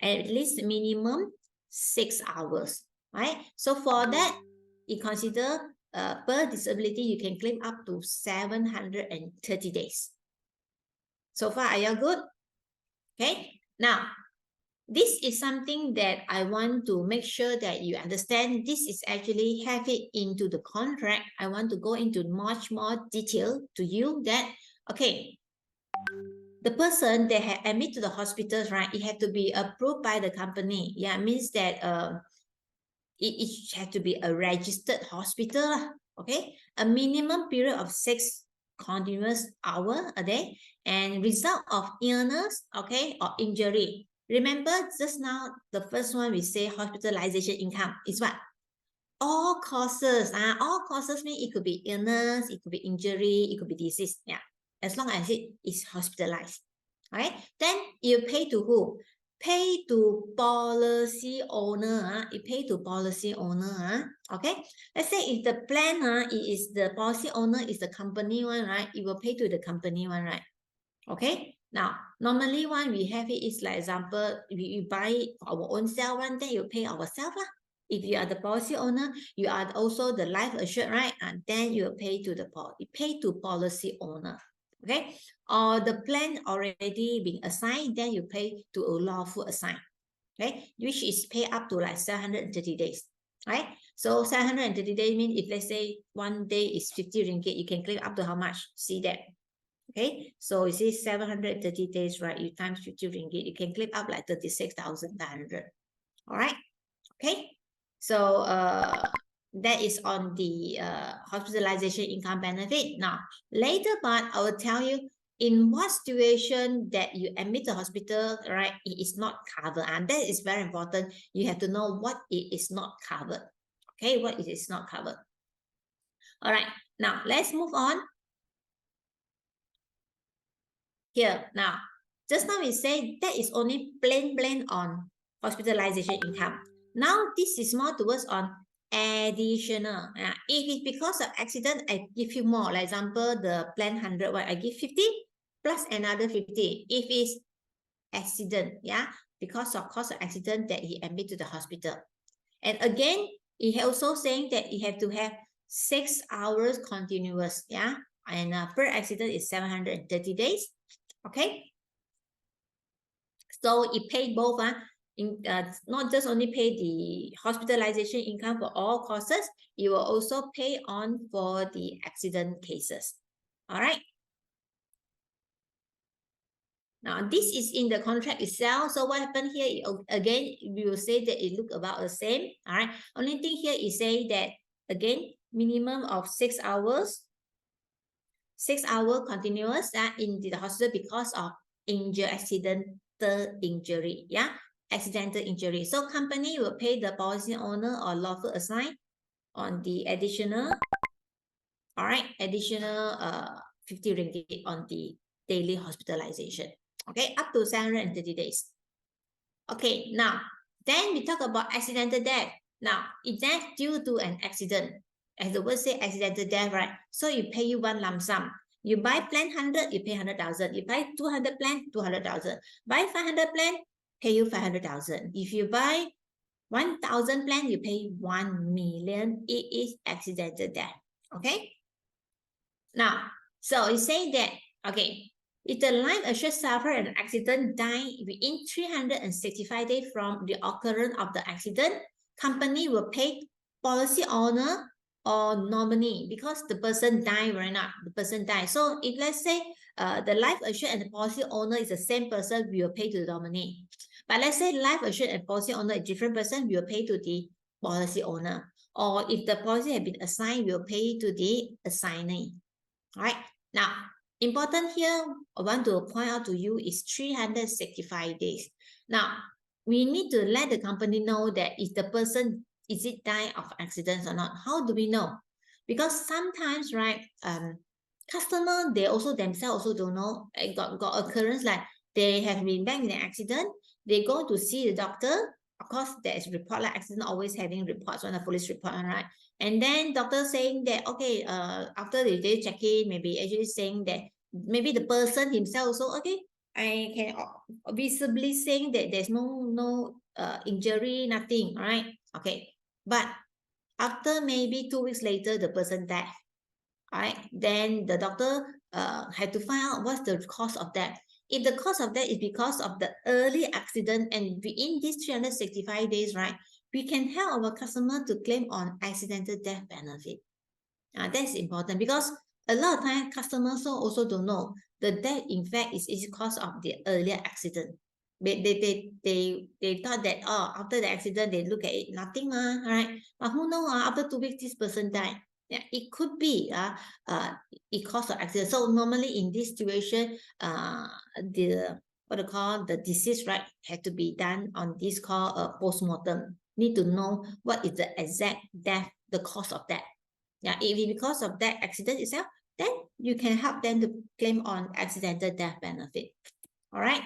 Speaker 1: At least minimum 6 hours, right? So for that, it consider per disability, you can claim up to 730 days. So far, are you good? Okay, now, this is something that I want to make sure that you understand. This is actually have it into the contract. I want to go into much more detail to you that, okay, the person that have admitted to the hospitals, right, it have to be approved by the company. Yeah, means that it has to be a registered hospital, okay? A minimum period of 6 continuous hours a day, and result of illness, okay, or injury. Remember just now, the first one we say hospitalization income is what? All causes. All causes mean it could be illness, it could be injury, it could be disease. Yeah, as long as it is hospitalized. All right, then you pay to who? Pay to policy owner. You pay to policy owner. Okay, let's say if the plan it is the policy owner is the company one, right? It will pay to the company one, right? Okay, now normally one we have it is like example, we buy it for our own self one, then you pay ourselves lah. If you are the policy owner, you are also the life assured, right? And then you pay to the policy owner. Okay, or the plan already being assigned, then you pay to a lawful assign. Okay, which is pay up to like 730 days. Right? So 730 days means if let's say one day is 50 ringgit, you can claim up to how much? See that. Okay, so you see 730 days, right? You times 50 ringgit, you can claim up like 36,900. All right. Okay. So that is on the hospitalization income benefit. Now, later part, I will tell you in what situation that you admit to hospital, right? It is not covered, and that is very important. You have to know what it is not covered. Okay, what it is not covered. All right, now let's move on. Here, now, just now we say that is only plain on hospitalization income. Now, this is more towards on additional. If it's because of accident, I give you more. Like example, the plan 100, I give 50 plus another 50. If it's accident, yeah, because of cause of accident that he admit to the hospital. And again, he also saying that he have to have 6 hours continuous, yeah, and per accident is 730 days. Okay, so it paid both, not just only pay the hospitalization income for all causes, it will also pay on for the accident cases. All right. Now, this is in the contract itself. So what happened here, again, we will say that it look about the same. All right. Only thing here is say that, again, minimum of 6 hours, 6 hours continuous in the hospital because of accidental injury. Yeah, accidental injury. So company will pay the policy owner or lawful assigned on the additional, all right, additional 50 ringgit on the daily hospitalization. Okay, up to 730 days. Okay, now, then we talk about accidental death. Now, if death due to an accident, as the word say accidental death, right? So you pay you one lump sum. You buy plan 100, you pay 100,000. You buy 200 plan, 200,000. Buy 500 plan, pay you 500,000. If you buy 1,000 plan, you pay 1 million. It is accidental death. Okay. Now, so you say that, okay, if the life assured suffer an accident, die within 365 days from the occurrence of the accident, company will pay policy owner or nominee because the person died, right? Not the person died. So if let's say the life assured and the policy owner is the same person, we will pay to the nominee. But let's say life assured and policy owner is a different person, we will pay to the policy owner. Or if the policy has been assigned, we will pay to the assignee. All right. Now, important here, I want to point out to you is 365 days. Now, we need to let the company know that if the person, is it die of accidents or not? How do we know? Because sometimes, right, customer, they also themselves also don't know, got occurrence like they have been back in an accident, they go to see the doctor. Of course, there is report, like accident always having reports on a police report, right? And then doctor saying that, okay, after they check in, maybe actually saying that maybe the person himself also, okay, I can visibly saying that there's no injury, nothing, right? Okay, but after maybe 2 weeks later, the person died, right? Then the doctor had to find out what's the cause of that. If the cause of that is because of the early accident and within these 365 days, right, we can help our customer to claim on accidental death benefit. That's important because a lot of times customers also don't know the death in fact is because of the earlier accident. They thought that, oh, after the accident they look at it, nothing, right? But who knows, after 2 weeks this person died. Yeah, it could be it caused an accident. So normally in this situation, the what they call the disease, right, had to be done on this called a post-mortem. Need to know what is the exact death, the cause of that. Yeah, if it's because of that accident itself, then you can help them to claim on accidental death benefit. All right.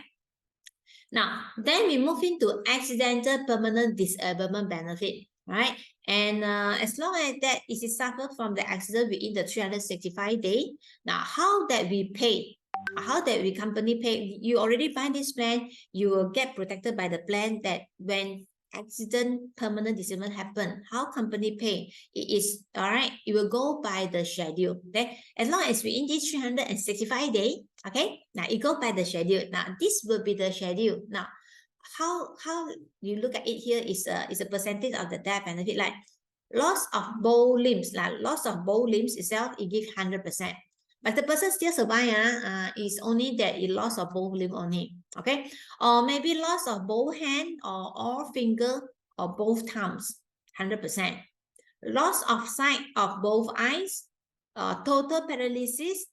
Speaker 1: Now, then we move into accidental permanent disablement benefit, right? And as long as that it is suffered from the accident within the 365 days, now how that we pay, how that we company pay, you already buy this plan, you will get protected by the plan that when accident permanent disablement happen, how company pay, it is, all right, it will go by the schedule. Okay, as long as within these 365 days, okay, now it go by the schedule. Now this will be the schedule. Now how you look at it here is a percentage of the death benefit, like loss of both limbs, like loss of both limbs itself, it gives 100%. But the person still survive, is only that it loss of both limb only, okay? Or maybe loss of both hand or all finger or both thumbs, 100%. loss of sight of both eyes, total paralysis,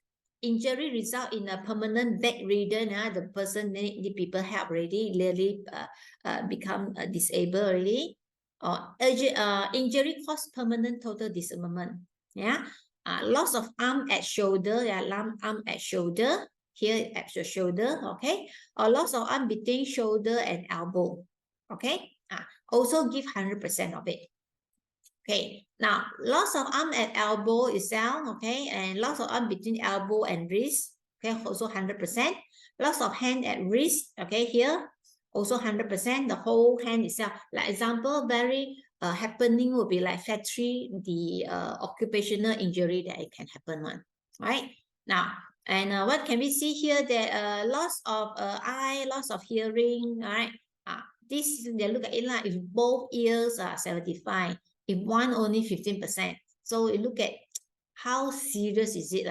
Speaker 1: injury result in a permanent bedridden. The person need people help already, really become disabled already. Or injury cause permanent total dismemberment. Yeah. Loss of arm at shoulder. Yeah, arm at shoulder. Here at your shoulder. Okay. Or loss of arm between shoulder and elbow. Okay. Also give 100% of it. Okay, now loss of arm at elbow itself, okay, and loss of arm between elbow and wrist, okay, also 100%. Loss of hand at wrist, okay, here, also 100%, the whole hand itself. Like example, very happening would be like factory, the occupational injury that it can happen one, right? Now, and what can we see here? That loss of eye, loss of hearing, right? This, they look at it like if both ears are 75, if one only 15%. So you look at how serious is it.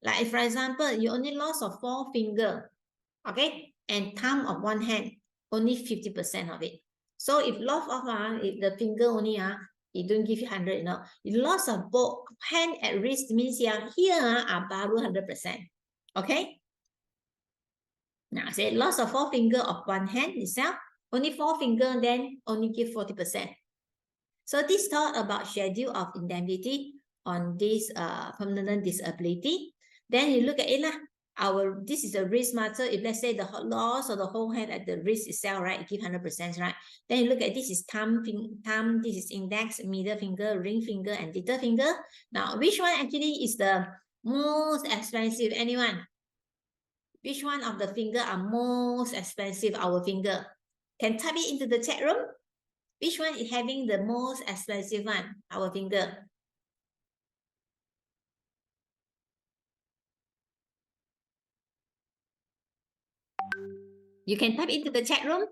Speaker 1: Like for example, you only loss of 4 finger, okay, and thumb of one hand, only 50% of it. So if loss of if the finger only it don't give you 100, you know. If loss of both hand at wrist means here are baru 100%. Okay. Now say loss of 4 finger of one hand itself, only 4 finger, then only give 40%. So this talk about schedule of indemnity on this permanent disability. Then you look at it lah. This is a wrist muscle. If let's say the loss of the whole hand at the wrist itself, right, it give 100%, right? Then you look at this is thumb, this is index, middle finger, ring finger, and little finger. Now, which one actually is the most expensive? Anyone? Which one of the finger are most expensive? Our finger. Can type it into the chat room. Which one is having the most expensive one? Our finger. You can type into the chat room.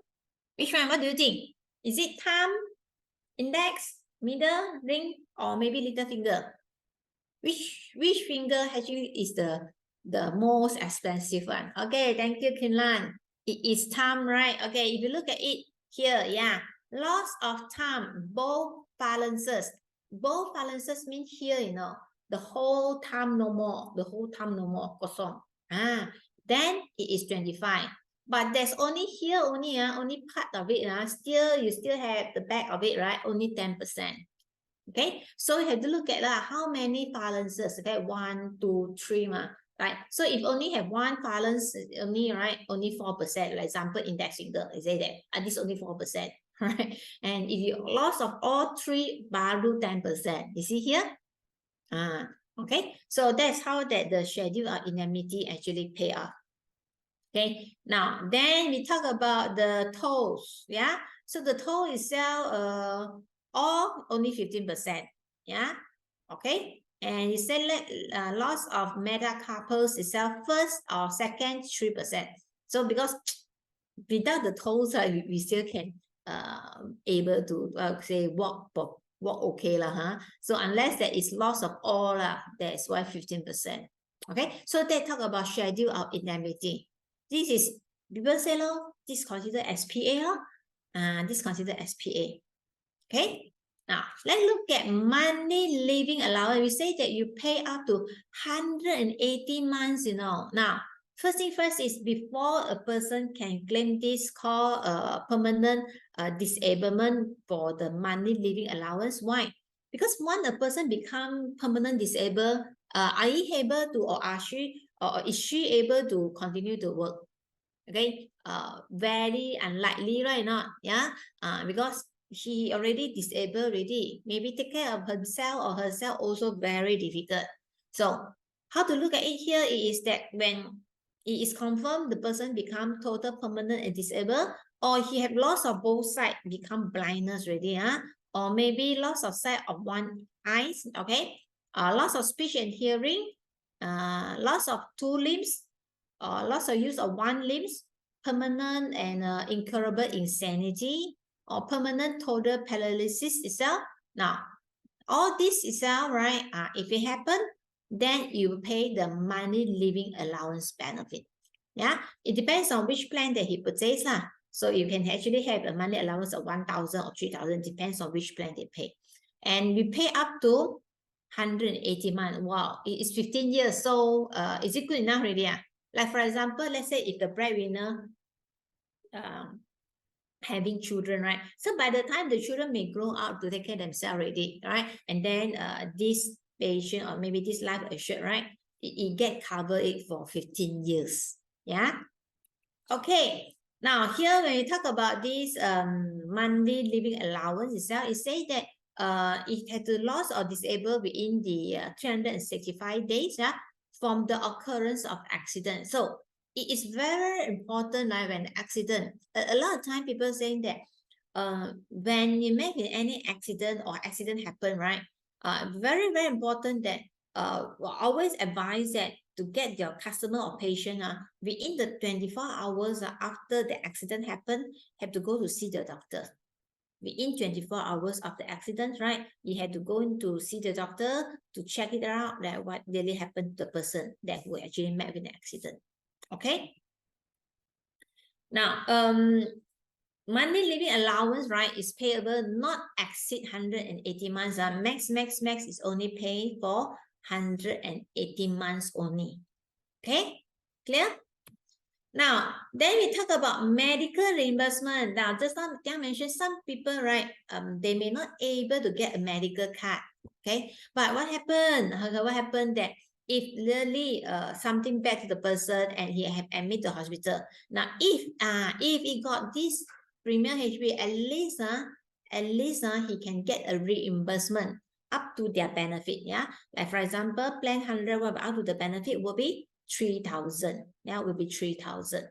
Speaker 1: Which one? What do you think? Is it thumb, index, middle, ring, or maybe little finger? Which finger actually is the most expensive one? Okay, thank you, Kinlan. It is thumb, right? Okay, if you look at it here, yeah. Loss of thumb, both phalanges. Both phalanges mean here, you know, the whole thumb no more. The whole thumb no more. Kosong. Then it is 25. But there's only here, only part of it. Still, you still have the back of it, right? Only 10%. Okay, so you have to look at how many phalanges. Okay, 1, 2, 3, right? So if only have one phalanx, only, right, only 4%. Like example, index finger, I say that this only 4%, right? And if you loss of all 3, baru 10%. You see here? Okay, so that's how that the schedule of indemnity actually pay off. Okay, now then we talk about the tolls. Yeah, so the toll itself, all only 15%. Yeah, okay, and you said loss of metacarpals itself first or second 3%. So because without the tolls, we still can able to say walk okay lah, So unless there is loss of all that's why 15%. Okay, so they talk about schedule of indemnity. This is, people say, this considered SPA, this considered SPA. Okay, now let's look at monthly living allowance. We say that you pay up to 180 months, you know. Now, first thing first is before a person can claim this called permanent disablement for the monthly living allowance. Why? Because once a person become permanent disabled, are he able to, or is she able to continue to work? Okay, very unlikely, right? Not, yeah, because she already disabled already. Maybe take care of himself or herself also very difficult. So how to look at it here is that when it is confirmed the person become total permanent and disabled, or he have loss of both sides, become blindness already, or maybe loss of sight of one eye, okay, loss of speech and hearing, loss of 2 limbs, loss of use of 1 limbs, permanent and incurable insanity, or permanent total paralysis itself. Now, all this itself, right, if it happen, then you pay the monthly living allowance benefit. Yeah, it depends on which plan that he purchased. So you can actually have a monthly allowance of 1,000 or 3,000, depends on which plan they pay. and we pay up to 180 months. Wow, it's 15 years. So is it good enough already? Like for example, let's say if the breadwinner having children, right? So by the time the children may grow up to take care of themselves already, right? And then this patient or maybe this life assured, right? It get covered for 15 years. Yeah. Okay. Now here when you talk about this monthly living allowance itself, it says that it had to loss or disable within the 365 days, yeah, from the occurrence of accident. So it is very important, like when accident. A lot of time people saying that when you make any accident or accident happen, right? Very very important that we'll always advise that to get your customer or patient within the 24 hours after the accident happened, have to go to see the doctor. Within 24 hours of the accident, right? You had to go in to see the doctor to check it out that what really happened to the person that who actually met with the accident. Okay. Now, monthly living allowance, right, is payable not exceed 180 months. Max is only paid for 180 months only. Okay, clear? Now, then we talk about medical reimbursement. Now, just now I mentioned some people, right? They may not able to get a medical card. Okay, but what happened? What happened that if really something bad to the person and he have admitted to hospital. Now, if he got this premium HP, at least he can get a reimbursement up to their benefit. Yeah, like for example, plan 100, what up to the benefit will be 3,000. Yeah, will be 3,000.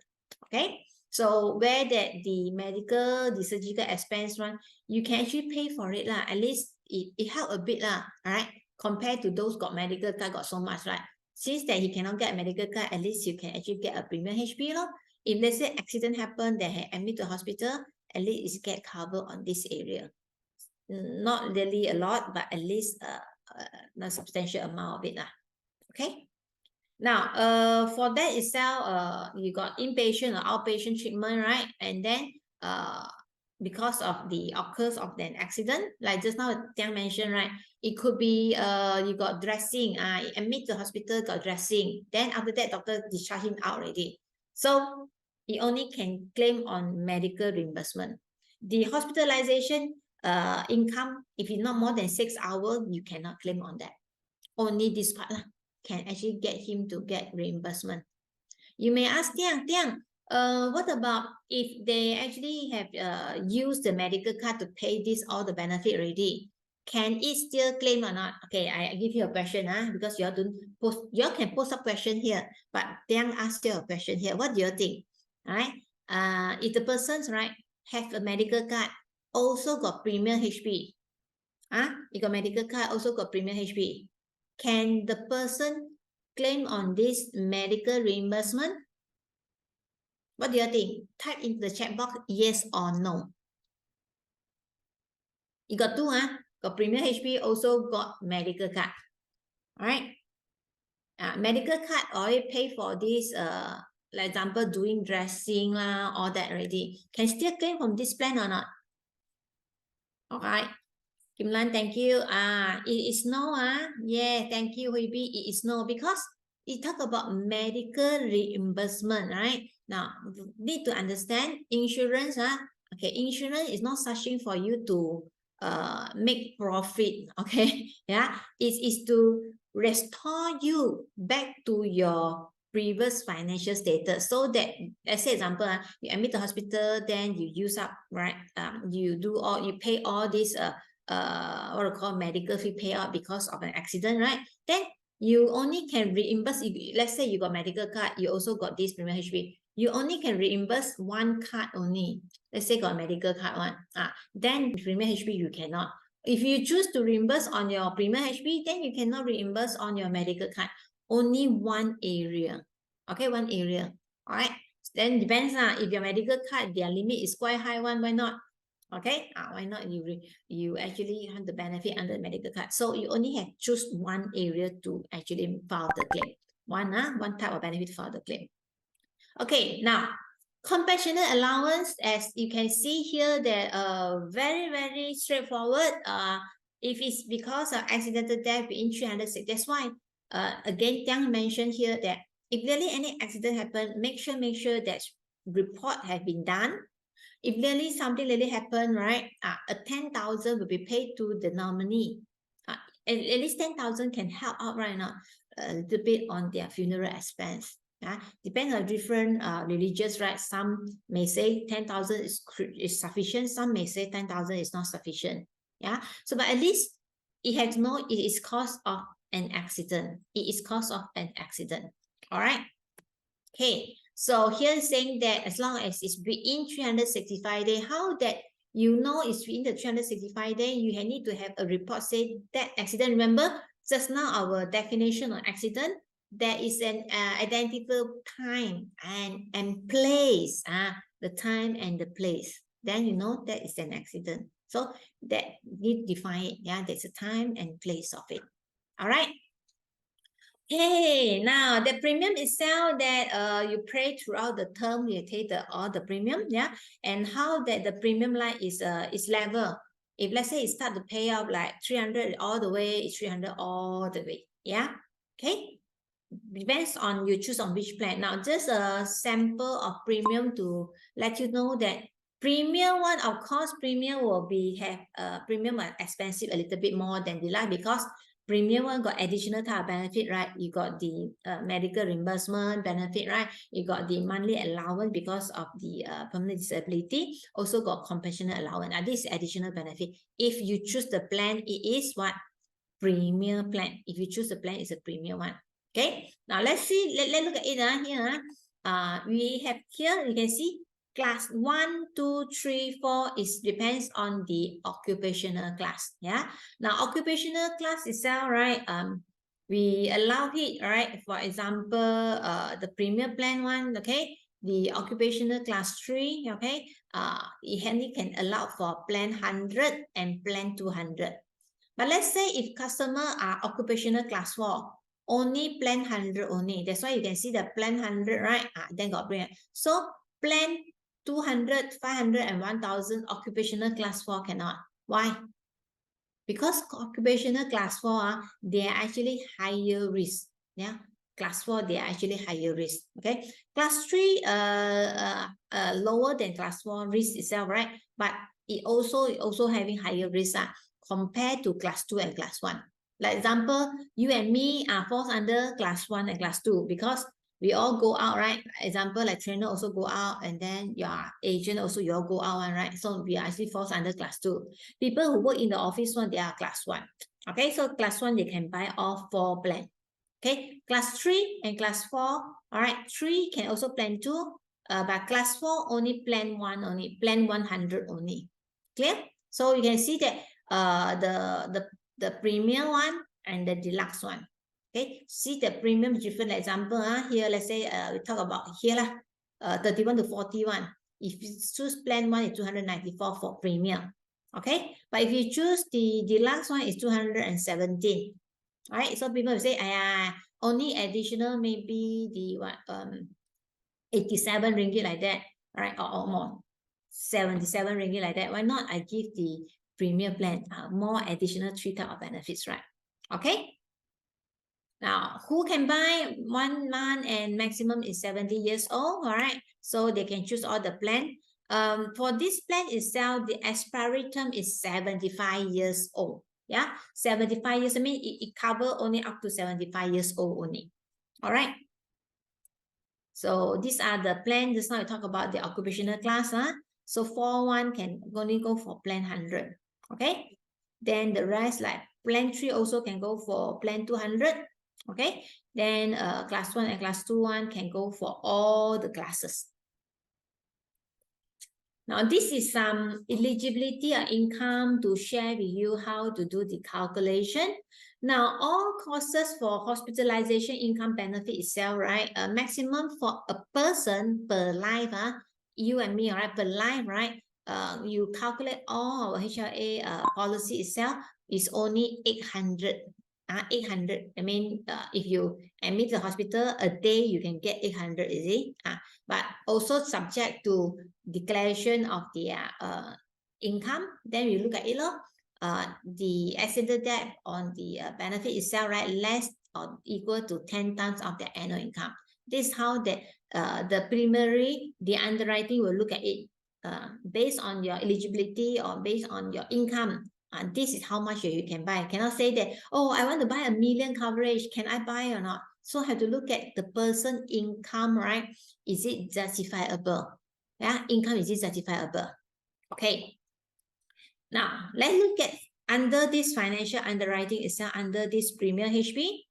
Speaker 1: Okay, so where that the medical, the surgical expense one, you can actually pay for it lah. At least it help a bit lah. All right, compared to those got medical card got so much, right? Since that he cannot get a medical card, at least you can actually get a premium HP lor. If let's say accident happen, they have admit to hospital, at least it get covered on this area. Not really a lot, but at least a substantial amount of it lah. Okay. Now, for that itself, you got inpatient or outpatient treatment, right? And then, because of the occurrence of an accident, like just now Tiang mentioned, right? It could be, you got dressing, admit to hospital, got dressing. Then after that, doctor discharge him out already. So you only can claim on medical reimbursement. The hospitalization income, if it's not more than 6 hours, you cannot claim on that. Only this part can actually get him to get reimbursement. You may ask Tiang, what about if they actually have used the medical card to pay this all the benefit already? Can it still claim or not? Okay, I give you a question, because you all don't post, you all can post a question here, but Tiang ask you a question here. What do you think? All right. If the persons, right, have a medical card, also got premium HP. You got medical card, also got premium HP. Can the person claim on this medical reimbursement? What do you think? Type in the chat box yes or no. You got two, got premium HP, also got medical card. All right. Medical card already pay for this, like example, doing dressing all that already. Can still claim from this plan or not? All right. Kim Lan, thank you. It is no, yeah, thank you, Hui Bi. It is no, because it talk about medical reimbursement, right? Now, need to understand insurance, okay, insurance is not such thing for you to make profit, okay? Yeah, it is to restore you back to your previous financial status, so that, let's say example, you admit to hospital, then you use up, right? You pay all this what we call medical fee payout because of an accident, right? Then you only can reimburse. Let's say you got medical card, you also got this premium HP. You only can reimburse one card only. Let's say got medical card one. Then premium HP you cannot. If you choose to reimburse on your premium HP, then you cannot reimburse on your medical card. Only one area. Okay, one area. All right. Then depends if your medical card, their limit is quite high one, why not? Okay, why not you actually have the benefit under the medical card? So you only have choose one area to actually file the claim. One type of benefit to file the claim. Okay, now compassionate allowance, as you can see here, that very very straightforward. If it's because of accidental death within 360, that's why, again, Tiang mentioned here that if really any accident happen, make sure that report have been done. If really something really happened, right, a 10,000 will be paid to the nominee. At least 10,000 can help out right now a little bit on their funeral expense. Depends on different religious, right? Some may say 10,000 is sufficient. Some may say 10,000 is not sufficient. Yeah. So, but at least it has no. It is cause of an accident. It is cause of an accident. All right. Okay. So here is saying that as long as it's within 365 days, how that you know it's within the 365 days, you need to have a report say that accident. Remember, just now our definition of accident, there is an identifiable time and place, the time and the place. Then you know that is an accident. So that need to define it. Yeah, there's a time and place of it. All right. Hey, now the premium itself that you pay throughout the term, you take all the premium, yeah, and how that the premium line is level. If let's say it start to pay out like 300 all the way, it's 300 all the way, yeah, okay. Depends on you choose on which plan. Now, just a sample of premium to let you know that premium one, of course, premium will be have premium are expensive a little bit more than the life because premium one got additional type of benefit, right? You got the medical reimbursement benefit, right? You got the monthly allowance because of the permanent disability. Also got compassionate allowance. Now, this is additional benefit. If you choose the plan, it is what? Premium plan. If you choose the plan, it's a premium one. Okay. Now let's see. Let's look at it here. We have here. You can see class 1, 2, 3, 4 is depends on the occupational class. Yeah. Now occupational class itself, right? We allow it, right? For example, the premium plan one. Okay. The occupational class 3. Okay. It can allow for plan 100 and plan 200. But let's say if customer are occupational class 4, only plan 100 only. That's why you can see the plan 100, right? Then got premium. So plan 200, 500, and 1,000 occupational class 4 cannot. Why? Because occupational class 4, they are actually higher risk. Yeah. Class 4, they are actually higher risk. Okay. Class 3, lower than class 4 risk itself, right? But it also having higher risk compared to class 2 and class 1. Like example, you and me are falls under class 1 and class 2 because we all go out, right? Example, like trainer also go out, and then your agent also you all go out, right? So we actually falls under class 2. People who work in the office one, they are class 1. Okay, so class 1, they can buy all 4 plans. Okay, class 3 and class 4, all right, 3 can also plan 2, but class 4 only plan 1 only, plan 100 only. Clear? So you can see that the premium one and the deluxe one. Okay, see the premium different example. Here, let's say we talk about here 31 to 41. If you choose plan 1, it's 294 for premium. Okay, but if you choose the deluxe one, it's 217. All right, so people will say, only additional maybe the 87 ringgit like that, all right, or more 77 ringgit like that. Why not? I give the premium plan more additional 3 type of benefits, right? Okay. Now, who can buy 1 month and maximum is 70 years old, all right? So they can choose all the plan. For this plan itself, the expiry term is 75 years old. Yeah, 75 years, I mean, it covers only up to 75 years old only. All right. So these are the plans. Just now we talk about the occupational class. So 4-1 can only go for plan 100. Okay. Then the rest like plan 3 also can go for plan 200. Okay. Then class 1 and class 2 can go for all the classes. Now, this is some eligibility or income to share with you how to do the calculation. Now, all costs for hospitalization income benefit itself, right? Maximum for a person per life, you and me, right? Per life, right? You calculate all our HLA policy itself is only 800. 800. I mean, if you admit the hospital a day, you can get 800, is it? But also subject to declaration of their income. Then we look at it. the accidental death on the benefit itself, right, less or equal to 10 times of their annual income. This is how the underwriting will look at it based on your eligibility or based on your income. This is how much you can buy. Cannot say that, oh, I want to buy 1 million coverage. Can I buy or not? So have to look at the person income, right? Is it justifiable? Yeah, income, is it justifiable? Okay. Now, let's look at under this financial underwriting itself, under this premium HP.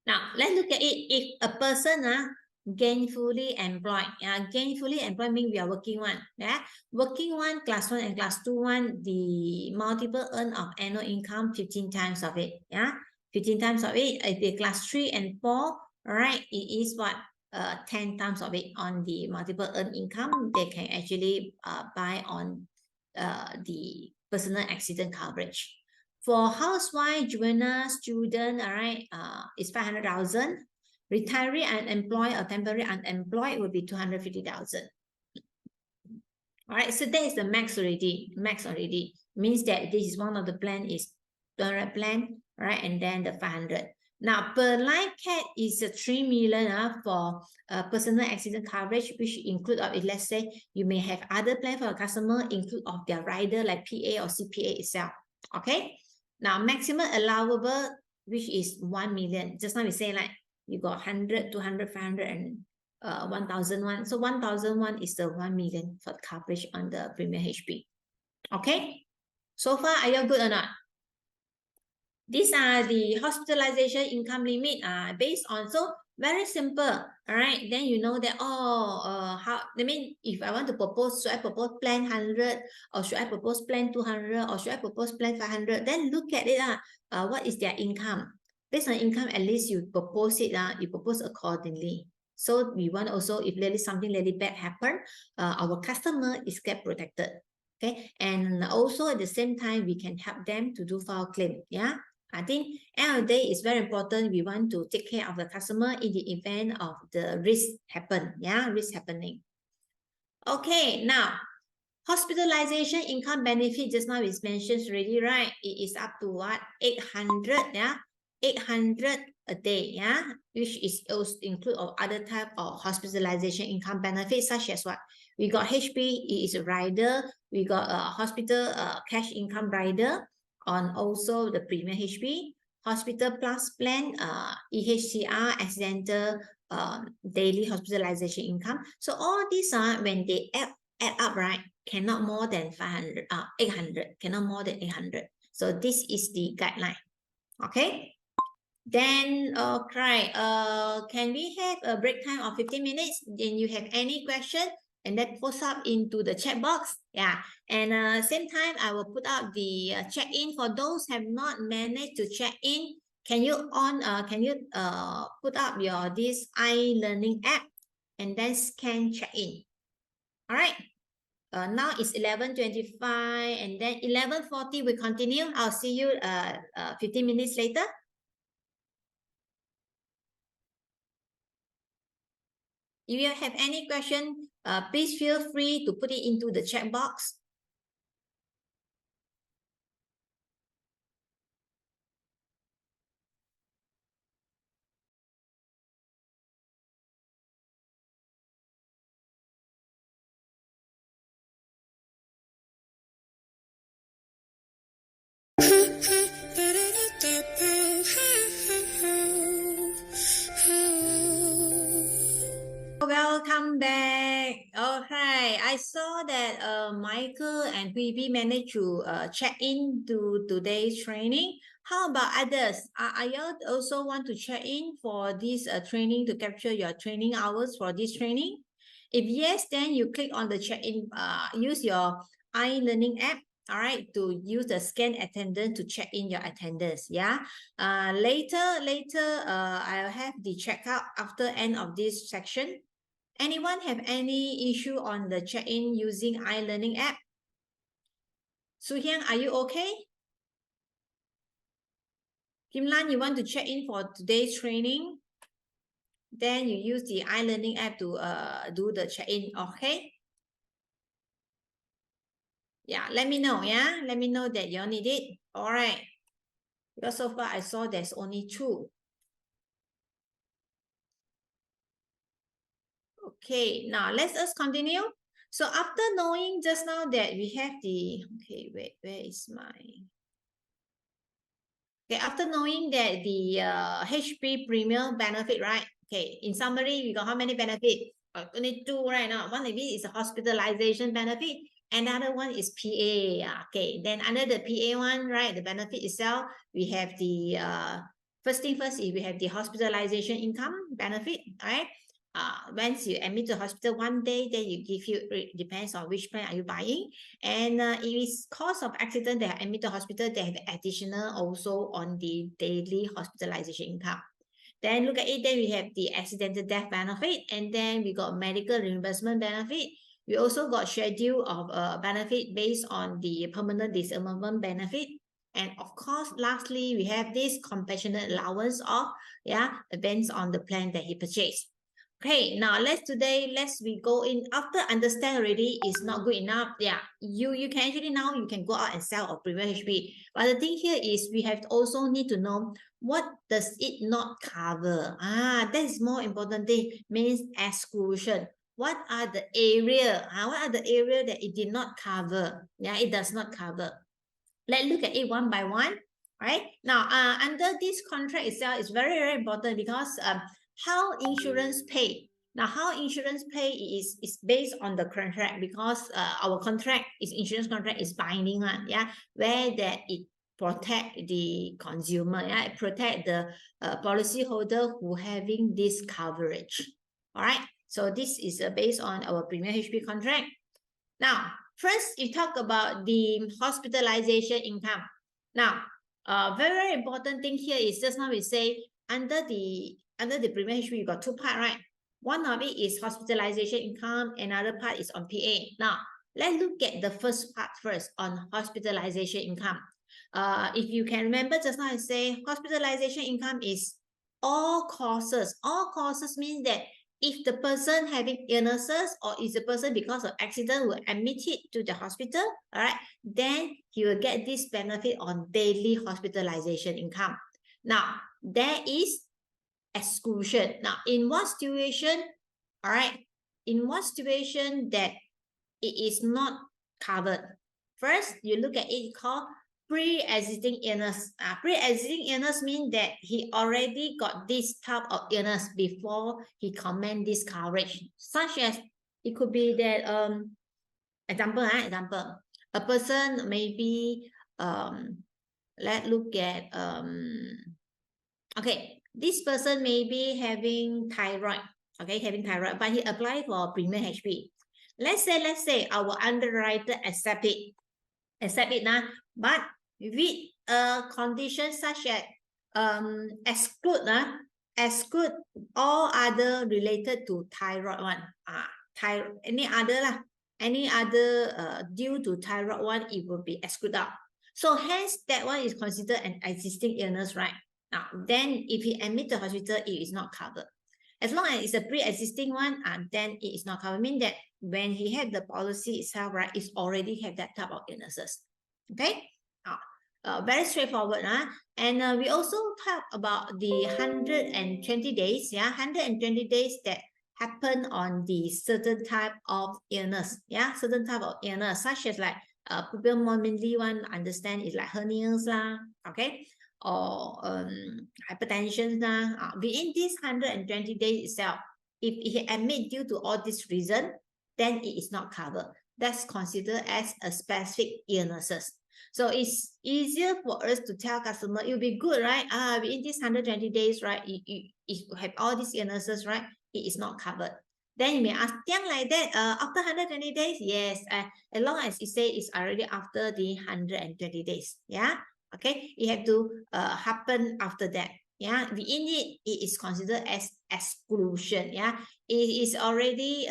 Speaker 1: Now, let's look at it. If a person gainfully employed, gainfully employed means we are working one. Yeah, working one, class 1 and class 2 one, the multiple earn of annual income 15 times of it. Yeah, 15 times of it. If the class 3 and 4, all right, it is what? 10 times of it on the multiple earn income. They can actually buy on the personal accident coverage. For housewife, juvenile, student, all right, it's 500,000. Retiree, unemployed, or temporary unemployed will be 250,000. All right, so that is the max already. Max already means that this is one of the plan is direct plan, right? And then the 500. Now, per life cat is a 3 million for personal accident coverage, which include of it. Let's say you may have other plan for a customer, include of their rider like PA or CPA itself. Okay. Now, maximum allowable, which is 1 million. Just now we say like you got 100, 200, 500, and 1,001. So 1,001 is the 1 million for coverage on the premium HP. Okay. So far, are you good or not? These are the hospitalization income limit based on, so very simple, all right? Then you know that, how, I mean, if I want to propose, should I propose plan 100 or should I propose plan 200 or should I propose plan 500? Then look at it, what is their income? Based on income, at least you propose it, you propose accordingly. So we want also, if really something really bad happen, our customer is get protected. Okay, and also at the same time, we can help them to do file claim. Yeah, I think end of the day is very important. We want to take care of the customer in the event of the risk happen. Yeah, risk happening. Okay, now hospitalization income benefit just now is mentioned already, right? It is up to what? 800, yeah, 800 a day, yeah, which is also include of other type of hospitalization income benefits such as what? We got HP, it is a rider. We got a hospital cash income rider on also the premium HP, hospital plus plan, EHCR, accidental daily hospitalization income. So all these are when they add up, right? Cannot more than 500, 800, cannot more than 800. So this is the guideline. Okay. Then, okay, can we have a break time of 15 minutes? Then you have any question and then post up into the chat box. Yeah. And same time, I will put up the check-in for those have not managed to check in. Can you put up your this iLearning app and then scan check-in? All right. Now it's 11:25 and then 11:40 we continue. I'll see you 15 minutes later. If you have any question, please feel free to put it into the chat box. Welcome back. Okay, I saw that Michael and Phoebe managed to check in to today's training. How about others? Are you also want to check in for this training to capture your training hours for this training? If yes, then you click on the check-in, use your iLearning app, all right, to use the scan attendance to check in your attendance. Yeah. Later, I'll have the checkout after end of this section. Anyone have any issue on the check-in using iLearning app? Su-Hyang, are you okay? Kim Lan, you want to check in for today's training? Then you use the iLearning app to do the check-in, okay? Yeah, let me know. Yeah, let me know that you need it. All right. Because so far I saw there's only 2. Okay, now let us continue. So after knowing just now that we have the, okay, wait, where is my, okay, after knowing that the HP premium benefit, right? Okay, in summary, we got how many benefits? Only 2 right now. One of it is a hospitalization benefit. Another one is PA. Okay, then under the PA one, right, the benefit itself, we have the, first thing first is we have the hospitalization income benefit, right? Once you admit to hospital 1 day, then you give you, depends on which plan are you buying. And if it's cause of accident that admit to hospital, they have additional also on the daily hospitalization income. Then look at it, then we have the accidental death benefit, and then we got medical reimbursement benefit. We also got schedule of benefit based on the permanent disablement benefit. And of course, lastly, we have this compassionate allowance of, depends on the plan that he purchased. Okay, now let's we go in. After understand already is not good enough. Yeah, you can actually now you can go out and sell a premium HP. But the thing here is we have also need to know what does it not cover. That is more important thing, means exclusion. What are the area? What are the area that it did not cover? Yeah, it does not cover. Let's look at it one by one. Right now, under this contract itself is very, very important because how insurance pay. Now, how insurance pay is based on the contract, because our contract is insurance contract is binding one, where that it protect the consumer, it protect the policy holder who having this coverage. All right, so this is based on our premium HP contract. Now, first you talk about the hospitalization income. Now, very, very important thing here is just now we say under the premium HP, you got 2 parts, right? One of it is hospitalization income, another part is on PA. Now, let's look at the first part first on hospitalization income. If you can remember just now I say hospitalization income is all causes. All causes means that if the person having illnesses or is the person because of accident will admit it to the hospital, all right, then he will get this benefit on daily hospitalization income. Now, there is exclusion. Now, in what situation, all right, in what situation that it is not covered? First, you look at it called pre-existing illness. Pre-existing illness means that he already got this type of illness before he commend this coverage, such as it could be that example, a person maybe let's look at okay, this person may be having thyroid, okay, but he applied for premium HP. Let's say our underwriter accept it now, but with a condition such as exclude all other related to thyroid one. Any other due to thyroid one, it will be excluded out. So hence that one is considered an existing illness, right? Now then if he admit to hospital, it is not covered. As long as it's a pre-existing one, then it is not covered. Mean that when he had the policy itself, right, it's already have that type of illnesses. Okay, very straightforward. And we also talk about the 120 days. 120 days that happen on the certain type of illness. Certain type of illness, such as like people more mainly one understand is like hernias okay, or hypertension within this 120 days itself, if he admit due to all this reason, then it is not covered. That's considered as a specific illnesses. So it's easier for us to tell customer, it will be good, right? Within this 120 days, right, you have all these illnesses, right, it is not covered. Then you may ask, like that, after 120 days, yes, as long as you say it's already after the 120 days, okay, it have to happen after that. Within it is considered as exclusion. It is already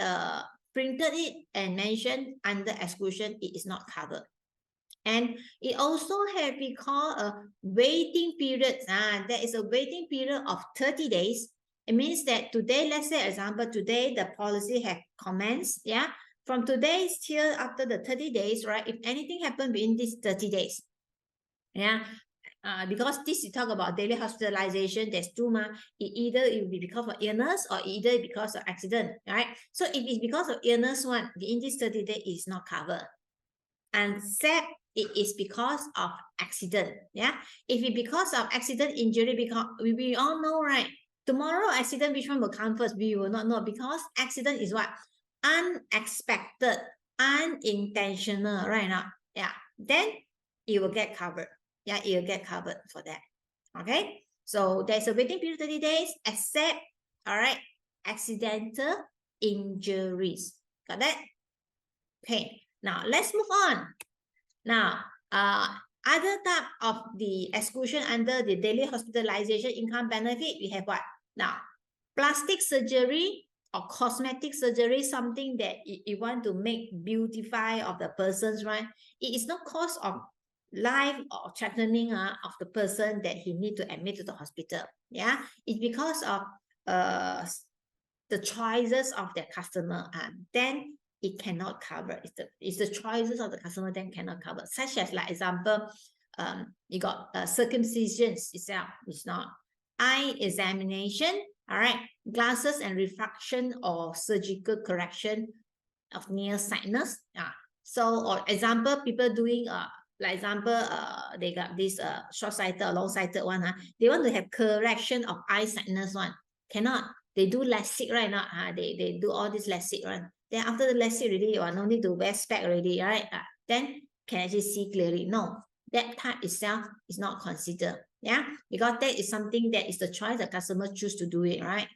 Speaker 1: printed it and mentioned under exclusion, it is not covered. And it also have we call a waiting period. There is a waiting period of 30 days. It means that today, let's say example, today the policy have commenced, from today till after the 30 days, right? If anything happened within these 30 days, yeah, because this you talk about daily hospitalization, there's two ma. Either it will be because of illness or either because of accident, right? So if it's because of illness one, within this 30 days is not covered. And except it is because of accident, yeah. If it because of accident injury, because we all know, right? Tomorrow accident, which one will come first? We will not know, because accident is what? Unexpected, unintentional, right now, yeah. Then it will get covered. Yeah, it will get covered for that. Okay, so there's a waiting period 30 days, except, all right, accidental injuries. Got that? Okay, now let's move on. Now, other type of the exclusion under the daily hospitalization income benefit, we have what? Now, plastic surgery or cosmetic surgery, something that you want to make beautify of the persons, right? It is not cause of life or threatening of the person that he need to admit to the hospital. Yeah, it's because of the choices of the customer, and then it cannot cover. It's the choices of the customer then cannot cover. Such as, like example, you got circumcision itself, it's not. Eye examination, all right, glasses and refraction or surgical correction of nearsightedness. So, or example, people doing like example, they got this short-sighted or long-sighted one. They want to have correction of eyesightedness one. Cannot. They do LASIK right now. They do all this LASIK one. Then after the LASIK already, you no need to wear spec already, right? Then can actually see clearly. No, that type itself is not considered. Yeah, because that is something that is the choice the customer choose to do it, right?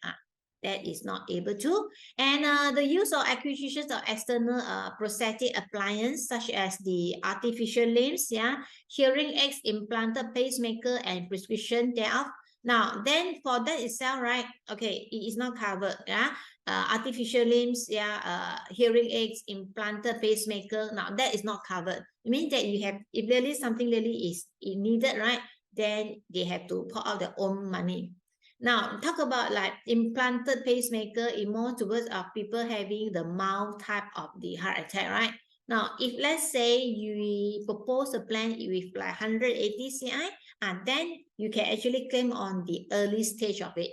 Speaker 1: That is not able to. And the use or acquisitions of external prosthetic appliance such as the artificial limbs, yeah, hearing aids, implanted pacemaker, and prescription thereof. Now, then for that itself, right? Okay, it is not covered. Yeah, artificial limbs, yeah, hearing aids, implanted pacemaker. Now that is not covered. It means that you have, if really something really is needed, right? Then they have to put out their own money. Now, talk about like implanted pacemaker, it more towards people having the mild type of the heart attack, right? Now, if let's say you propose a plan with like 180 CI, and then you can actually claim on the early stage of it.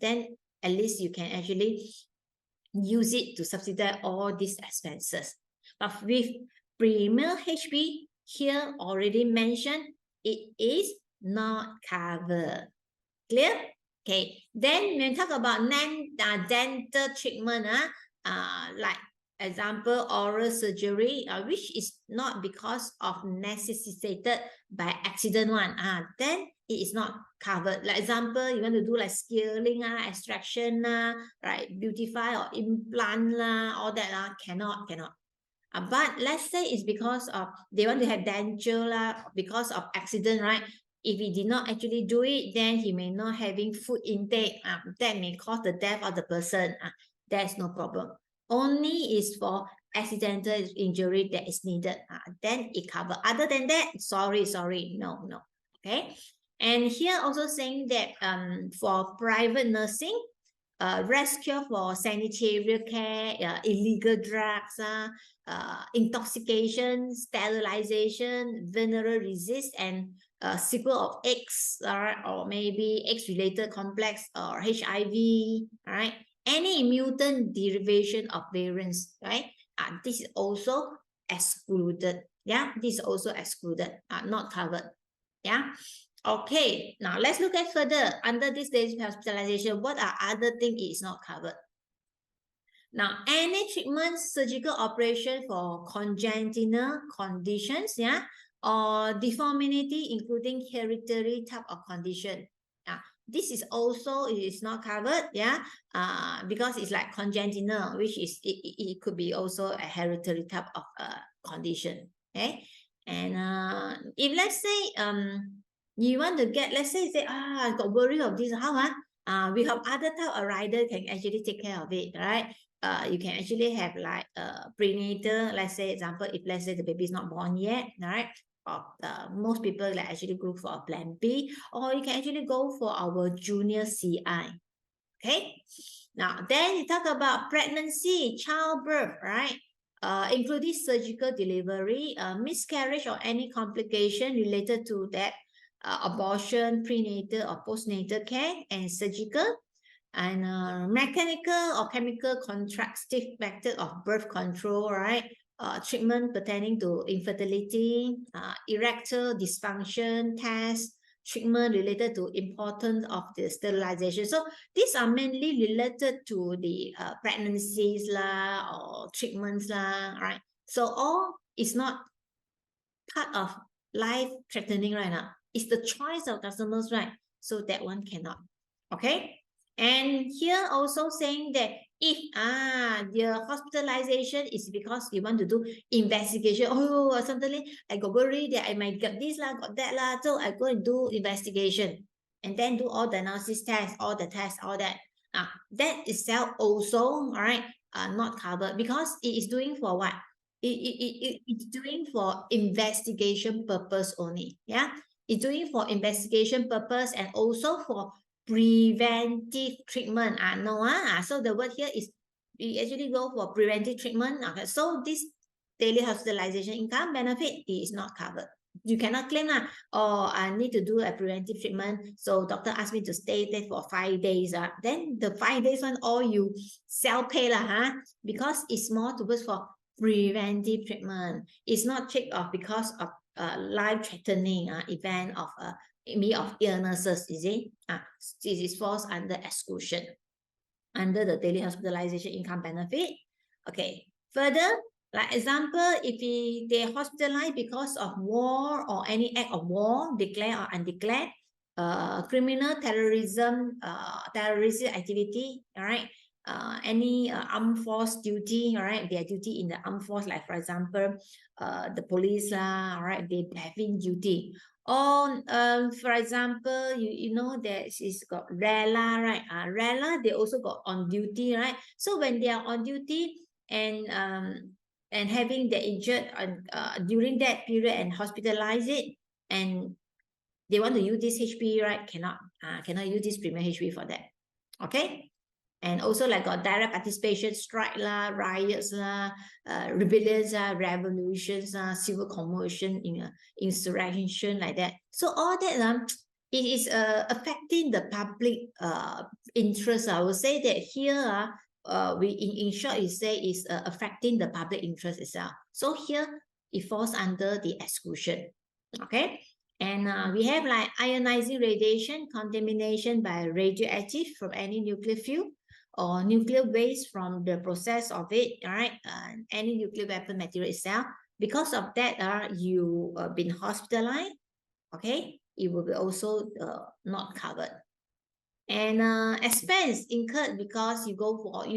Speaker 1: Then at least you can actually use it to subsidize all these expenses. But with Premier HP, here already mentioned, it is not covered. Clear? Okay, then when we talk about dental treatment, like example, oral surgery, which is not because of necessitated by accident one, then it is not covered. Like example, you want to do like scaling, extraction, right, beautify or implant, all that, cannot. But let's say it's because of they want to have denture, because of accident, right? If he did not actually do it, then he may not having food intake. That may cause the death of the person. That's no problem. Only is for accidental injury that is needed. Then it cover. Other than that, sorry, no. Okay. And here also saying that for private nursing, rescue for sanitary care, illegal drugs, intoxication, sterilization, venereal disease, and sequel of eggs, or maybe eggs-related complex or HIV, all right? Any mutant derivation of variants, right? This is also excluded. Yeah, this is also excluded, not covered. Yeah. Okay, now let's look at further. Under this daily hospitalization, what are other things it is not covered? Now, any treatment, surgical operation for congenital conditions, yeah, or deformity, including hereditary type of condition. This is also, it is not covered, yeah, because it's like congenital, which is, it could be also a hereditary type of condition, okay? And if let's say, you want to get, let's say, I got worry of this, how, we have other type of rider can actually take care of it, right? You can actually have like prenatal, let's say example, if let's say the baby is not born yet, right? Or most people like actually go for a plan B, or you can actually go for our junior CI. Okay, now then you talk about pregnancy, childbirth, right? including surgical delivery, miscarriage or any complication related to that, abortion, prenatal or postnatal care, and surgical, and mechanical or chemical contraceptive method of birth control, right? Treatment pertaining to infertility, erectile dysfunction test, treatment related to importance of the sterilization. So these are mainly related to the pregnancies lah or treatments lah, right? So all is not part of life threatening right now. It's the choice of customers, right? So that one cannot. Okay. And here also saying that if the hospitalization is because you want to do investigation, oh, suddenly I got worried that I might get this lah, got that lah, so I go and do investigation and then do all the analysis tests, all the tests, all that. That itself also, all right, not covered because it is doing for what? It's doing for investigation purpose only. Yeah, it's doing for investigation purpose and also for preventive treatment. So the word here is we actually go for preventive treatment. Okay, so this daily hospitalization income benefit is not covered. You cannot claim that, oh, I need to do a preventive treatment, so doctor asked me to stay there for 5 days. Then the 5 days one all you self-pay because it's more towards for preventive treatment. It's not checked off because of life-threatening event of of illnesses, is it? This falls under exclusion, under the daily hospitalization income benefit. Okay, further, like example, if they hospitalized because of war or any act of war, declared or undeclared, criminal terrorism, terroristic activity, all right, any armed force duty, all right, their duty in the armed force, like for example, the police, all right, they having duty. Or for example, you know that is got RELA, right? RELA, they also got on duty, right? So when they are on duty and having the injured during that period and hospitalize it, and they want to use this HB, right? Cannot use this premium HB for that. Okay. And also like got direct participation, strike lah, riots lah, rebellions revolutions civil commotion, insurrection, like that. So all that it is affecting the public interest. I would say that here we in short you say is affecting the public interest itself. So here it falls under the exclusion. Okay. And we have like ionizing radiation, contamination by radioactive from any nuclear fuel, or nuclear waste from the process of it, all right, any nuclear weapon material itself. Because of that, you been hospitalized, okay, it will be also not covered. And expense incurred because you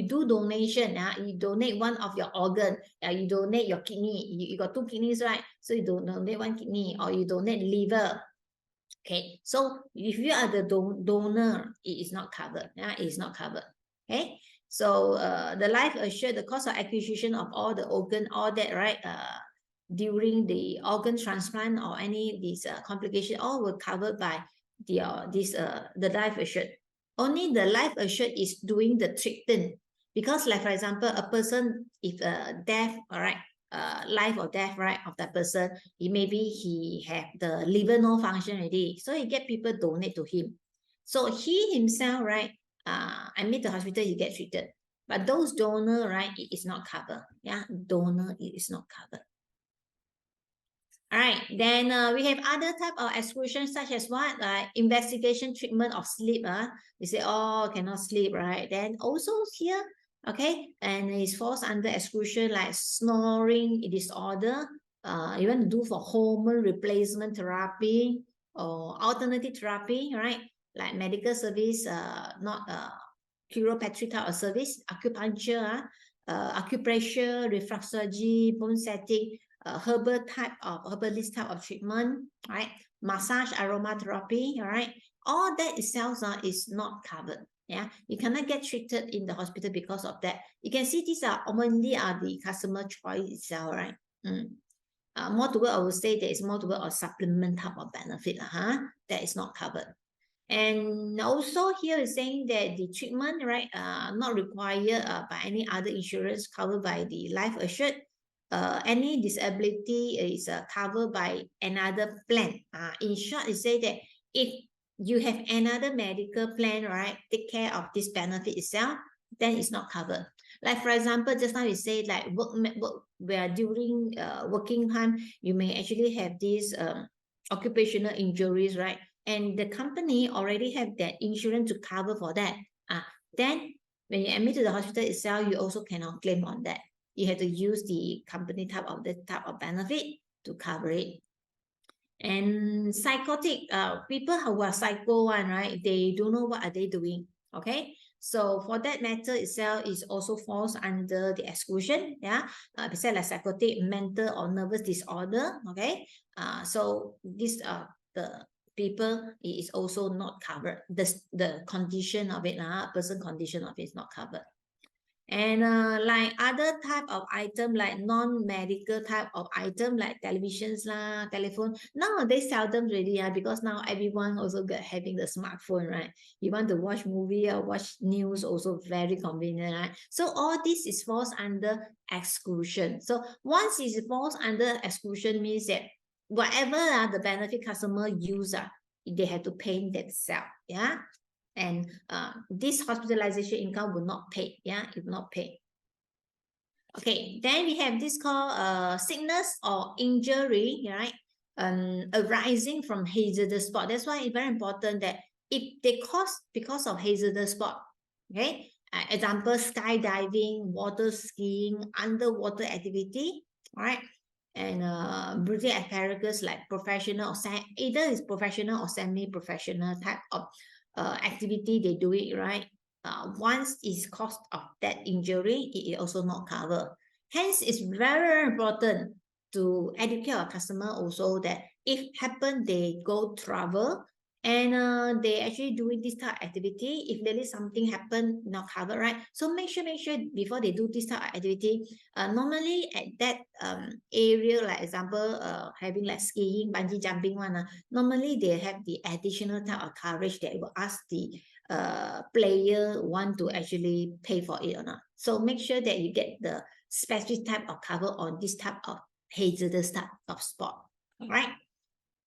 Speaker 1: do donation, you donate one of your organ, you donate your kidney, you got 2 kidneys, right? So you donate 1 kidney, or you donate liver. Okay, so if you are the donor, it is not covered. It is not covered. Okay, so the life assured, the cost of acquisition of all the organ, all that, right, during the organ transplant or any these complication, all were covered by the life assured. Only the life assured is doing the treatment, because like for example, a person if death, all right, life or death, right, of that person, maybe he have the liver no function already, so he get people donate to him, so he himself, right, admit to hospital, he get treated. But those donor, right, it is not covered. Yeah, donor, it is not covered. All right, then we have other type of exclusion, such as what? Investigation treatment of sleep. We say, oh, cannot sleep, right? Then also here, okay, and it falls under exclusion like snoring disorder. You want to do for hormone replacement therapy or alternative therapy, right? Like medical service, not chiropractic type of service, acupuncture, acupressure, reflexology, bone setting, herbalist type of treatment, right? Massage, aromatherapy, all right? All that itself is not covered. Yeah, you cannot get treated in the hospital because of that. You can see these are only the customer choice itself, right? More toward, I would say there is more toward a supplement type of benefit, that is not covered. And also here is saying that the treatment, right, not required by any other insurance covered by the life assured. any disability is covered by another plan. In short, it says that if you have another medical plan, right, take care of this benefit itself, then it's not covered. Like for example, just now you say like where during working time, you may actually have these occupational injuries, right? And the company already have that insurance to cover for that. Then when you admit to the hospital itself, you also cannot claim on that. You have to use the company type of benefit to cover it. And psychotic people who are psycho one, right? They don't know what are they doing. Okay, so for that matter itself is also falls under the exclusion. Yeah, besides like psychotic, mental or nervous disorder. Okay, so these are the people is also not covered. The condition of it, person condition of it is not covered. And like other type of item, like non-medical type of item, like televisions lah, telephone, nowadays seldom really, because now everyone also having the smartphone, right? You want to watch movie or watch news, also very convenient, right? So all this is falls under exclusion. So once it falls under exclusion means that whatever the benefit customer use, they have to pay themselves, yeah. And this hospitalization income will not pay. Yeah, it will not pay. Okay, then we have this called sickness or injury, right? Arising from hazardous sport. That's why it's very important that if they cause because of hazardous sport, okay? Example, skydiving, water skiing, underwater activity, right? And breathing apparatus like professional or either is professional or semi-professional type of activity they do it, right? Once it's cost of that injury, it is also not covered. Hence, it's very important to educate our customer also that if happen they go travel and they actually doing this type of activity, if there is something happen, not covered, right? So make sure before they do this type of activity, normally at that area, like example, having like skiing, bungee jumping one, normally they have the additional type of coverage that will ask the player want to actually pay for it or not. So make sure that you get the specific type of cover on this type of hazardous type of sport. All right.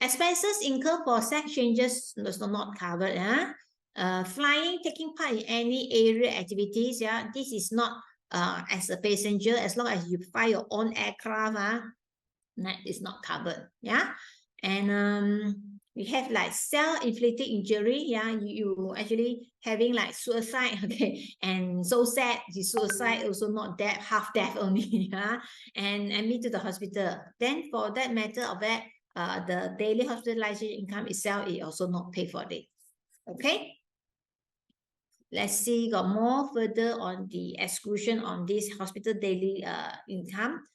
Speaker 1: Expenses incurred for sex changes is not covered. Flying, taking part in any area activities. Yeah, this is not as a passenger. As long as you fly your own aircraft, that is not covered. Yeah, and we have like self-inflicted injury. Yeah, you actually having like suicide. Okay, and so sad. The suicide also not death, half death only. Yeah, and admit to the hospital. Then for that matter of that, the daily hospitalization income itself is also not paid for it. Okay. Let's see, got more further on the exclusion on this hospital daily income.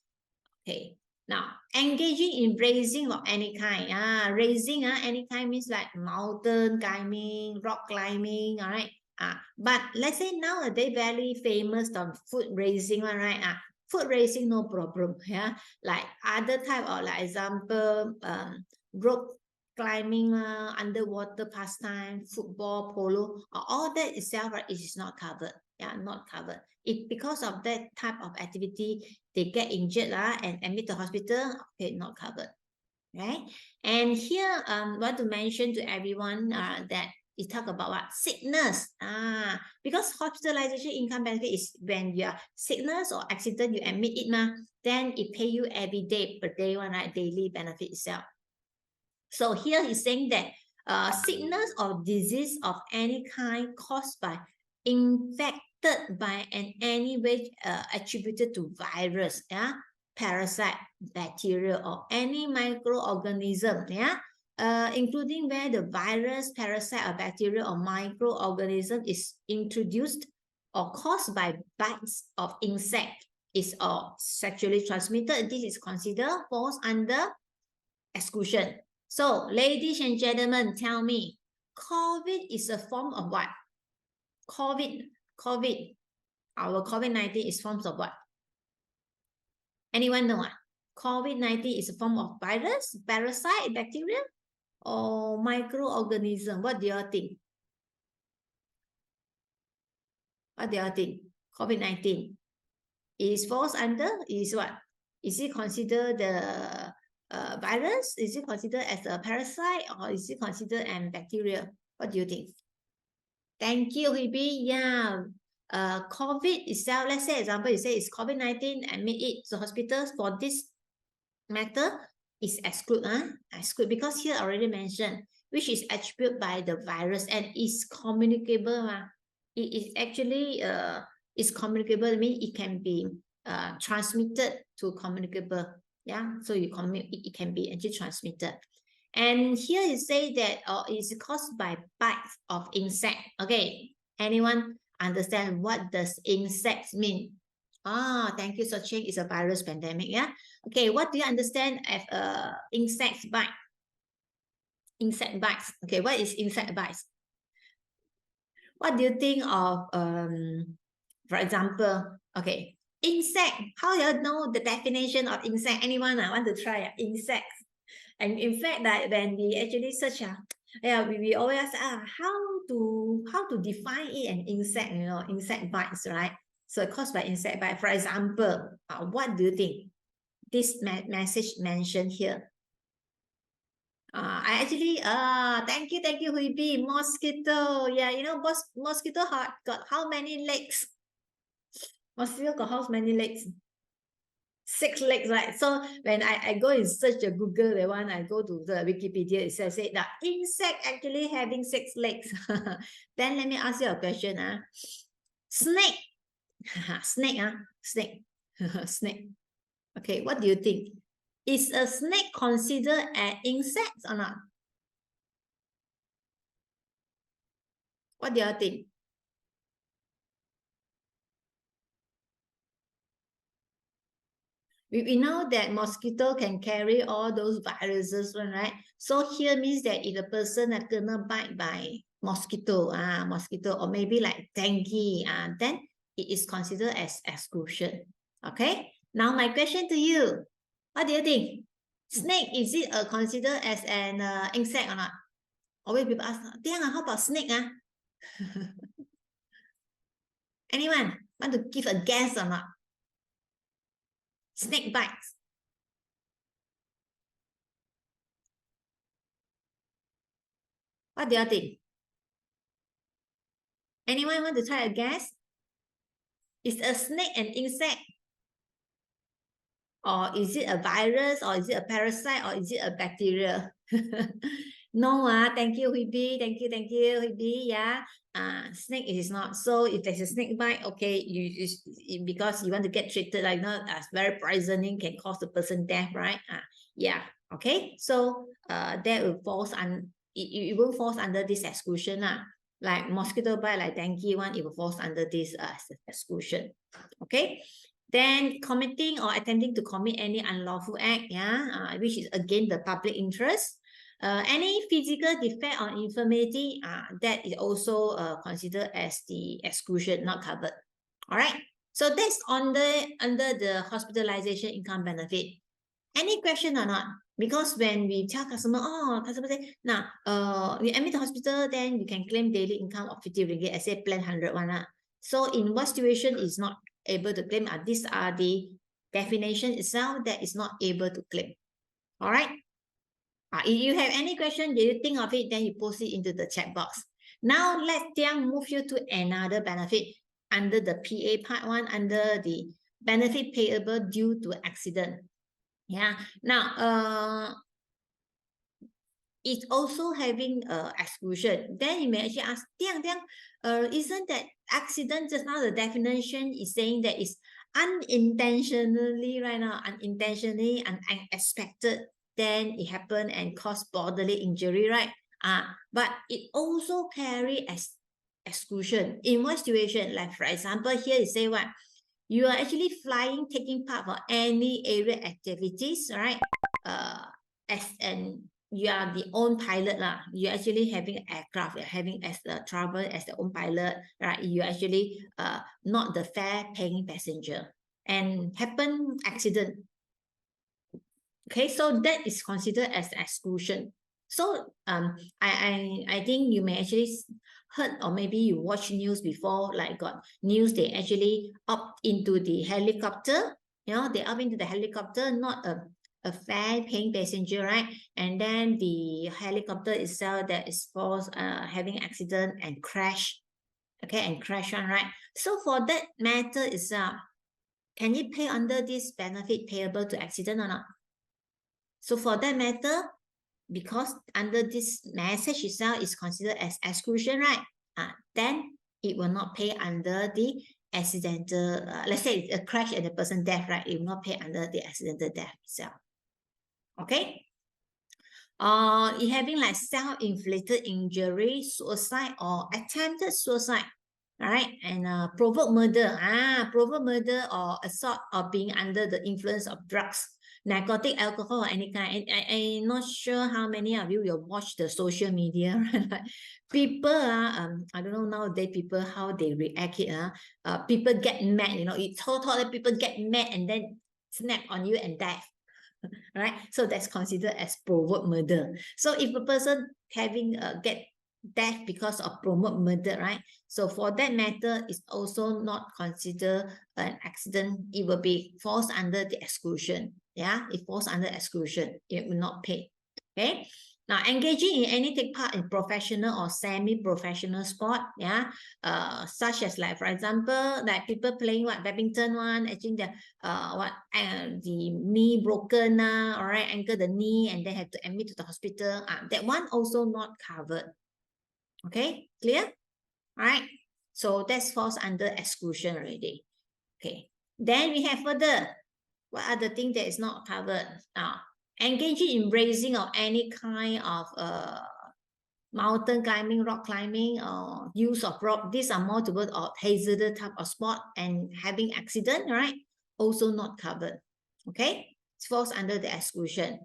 Speaker 1: Okay. Now, engaging in raising of any kind. Raising any kind means like mountain climbing, rock climbing, all right? But let's say nowadays very famous on foot racing, all right? Foot racing, no problem, yeah? Like other type of, like example, rope climbing, underwater pastime, football, polo, all that itself, right, it is not covered. Yeah, not covered. If because of that type of activity, they get injured and admit to hospital, okay, not covered. Right? And here, want to mention to everyone that it talk about what? Sickness. Because hospitalization income benefit is when you are sickness or accident, you admit it, then it pay you every day per day one, right? Daily benefit itself. So here he's saying that sickness or disease of any kind caused by infected by an any way attributed to virus, yeah, parasite, bacteria, or any microorganism, yeah, including where the virus, parasite, or bacteria or microorganism is introduced or caused by bites of insect is or sexually transmitted. This is considered falls under exclusion. So, ladies and gentlemen, tell me, COVID is a form of what? COVID, our COVID-19 is forms of what? Anyone know? COVID-19 is a form of virus, parasite, bacteria, or microorganism? What do you think? What do you think? COVID-19 is falls under is what? Is it considered the virus? Is it considered as a parasite, or is it considered as bacteria? What do you think? Thank you, Hebe. Yeah. COVID itself, let's say example, you say it's COVID-19, admit it to hospitals for this matter is exclude because here already mentioned, which is attributed by the virus and is communicable. It is actually is communicable, means it can be transmitted to communicable. Yeah, so it can be actually transmitted. And here you say that it's caused by bites of insect. Okay, anyone understand what does insects mean? Thank you, Soching. It's a virus pandemic, yeah? Okay, what do you understand as insect bite? Insect bites. Okay, what is insect bites? What do you think of, for example, okay, insect. How do you know the definition of insect? Anyone want to try insects? And in fact, that when we actually search, we always ask how to define it an insect, insect bites, right? So caused by insect bite. For example, what do you think? This message mentioned here. I actually, thank you, Huibi. Mosquito. Yeah, mosquito got how many legs? Mosquito got how many legs? 6 legs, right? So when I go and search the Google, the one I go to the Wikipedia, it says that insect actually having 6 legs. Then let me ask you a question. Snake. Snake, snake. Snake. Okay, what do you think? Is a snake considered an insect or not? What do you think? We know that mosquito can carry all those viruses, right? So here means that if a person is gonna bite by mosquito, or maybe like dengue, then it is considered as exclusion. Okay. Now my question to you: what do you think? Snake, is it considered as an insect or not? Always people ask, how about snake? Anyone want to give a guess or not? Snake bites. What do you think? Anyone want to try a guess? Is a snake an insect? Or is it a virus? Or is it a parasite? Or is it a bacteria? No, thank you, Huibi. Thank you, Huibi. Yeah. Snake is not. So if there's a snake bite, okay, because you want to get treated like as very poisoning, can cause the person death, right? Yeah. Okay. So that will falls it will fall under this exclusion. Like mosquito bite, like dengue one, it will fall under this exclusion. Okay. Then committing or attempting to commit any unlawful act, which is against the public interest. Any physical defect or infirmity, that is also considered as the exclusion, not covered. All right. So that's under the hospitalization income benefit. Any question or not? Because when we tell customer, customer say, you admit the hospital, then you can claim daily income of 50 ringgit. I say plan 100 one. So in what situation is not able to claim? These are the definition itself that is not able to claim. All right. If you have any question, you think of it, then you post it into the chat box. Now let's move you to another benefit under the PA part 1, under the benefit payable due to accident. Yeah. Now, it's also having exclusion. Then you may actually ask, isn't that accident just now the definition is saying that it's unintentionally right now, unintentionally and unexpected, then it happened and caused bodily injury, right? But it also carry as exclusion. In what situation? Like for example, here you say what? You are actually flying, taking part for any area activities, right? You are the own pilot lah. You're actually having an aircraft, you're having as the travel as the own pilot, right? You're actually not the fare paying passenger, and happen accident. Okay, so that is considered as exclusion. So I think you may actually heard, or maybe you watch news before, like got news they actually opt into the helicopter, you know, they up into the helicopter, not a fare paying passenger, right? And then the helicopter itself that is forced having accident and crash, okay, and crash on, right? So for that matter itself, can you pay under this benefit payable to accident or not? So for that matter, because under this message itself is considered as exclusion, right? Then it will not pay under the accidental, let's say it's a crash and the person death, right? It will not pay under the accidental death itself. Okay? It having like self-inflicted injury, suicide, or attempted suicide, right? And provoked murder, provoked murder or assault or being under the influence of drugs, narcotic, alcohol, or any kind. I'm not sure how many of you will watch the social media, right? People, I don't know nowadays people how they react it. People get mad, you know, it's told that people get mad and then snap on you and die. Right, so that's considered as provoked murder. So if a person having get death because of provoked murder, right? So for that matter, it's also not considered an accident. It will be falls under the exclusion. Yeah, it falls under exclusion. It will not pay. Okay. Now, engaging in any take part in professional or semi-professional sport, yeah, such as like, for example, like people playing what badminton one, actually the the knee broken, all right, ankle the knee, and they have to admit to the hospital. That one also not covered. Okay, clear? All right. So that falls under exclusion already. Okay. Then we have further. What are the things that is not covered? Engaging in racing or any kind of mountain climbing, rock climbing, or use of rope. These are multiple or hazardous type of sport and having accident, right? Also not covered. Okay, it falls under the exclusion.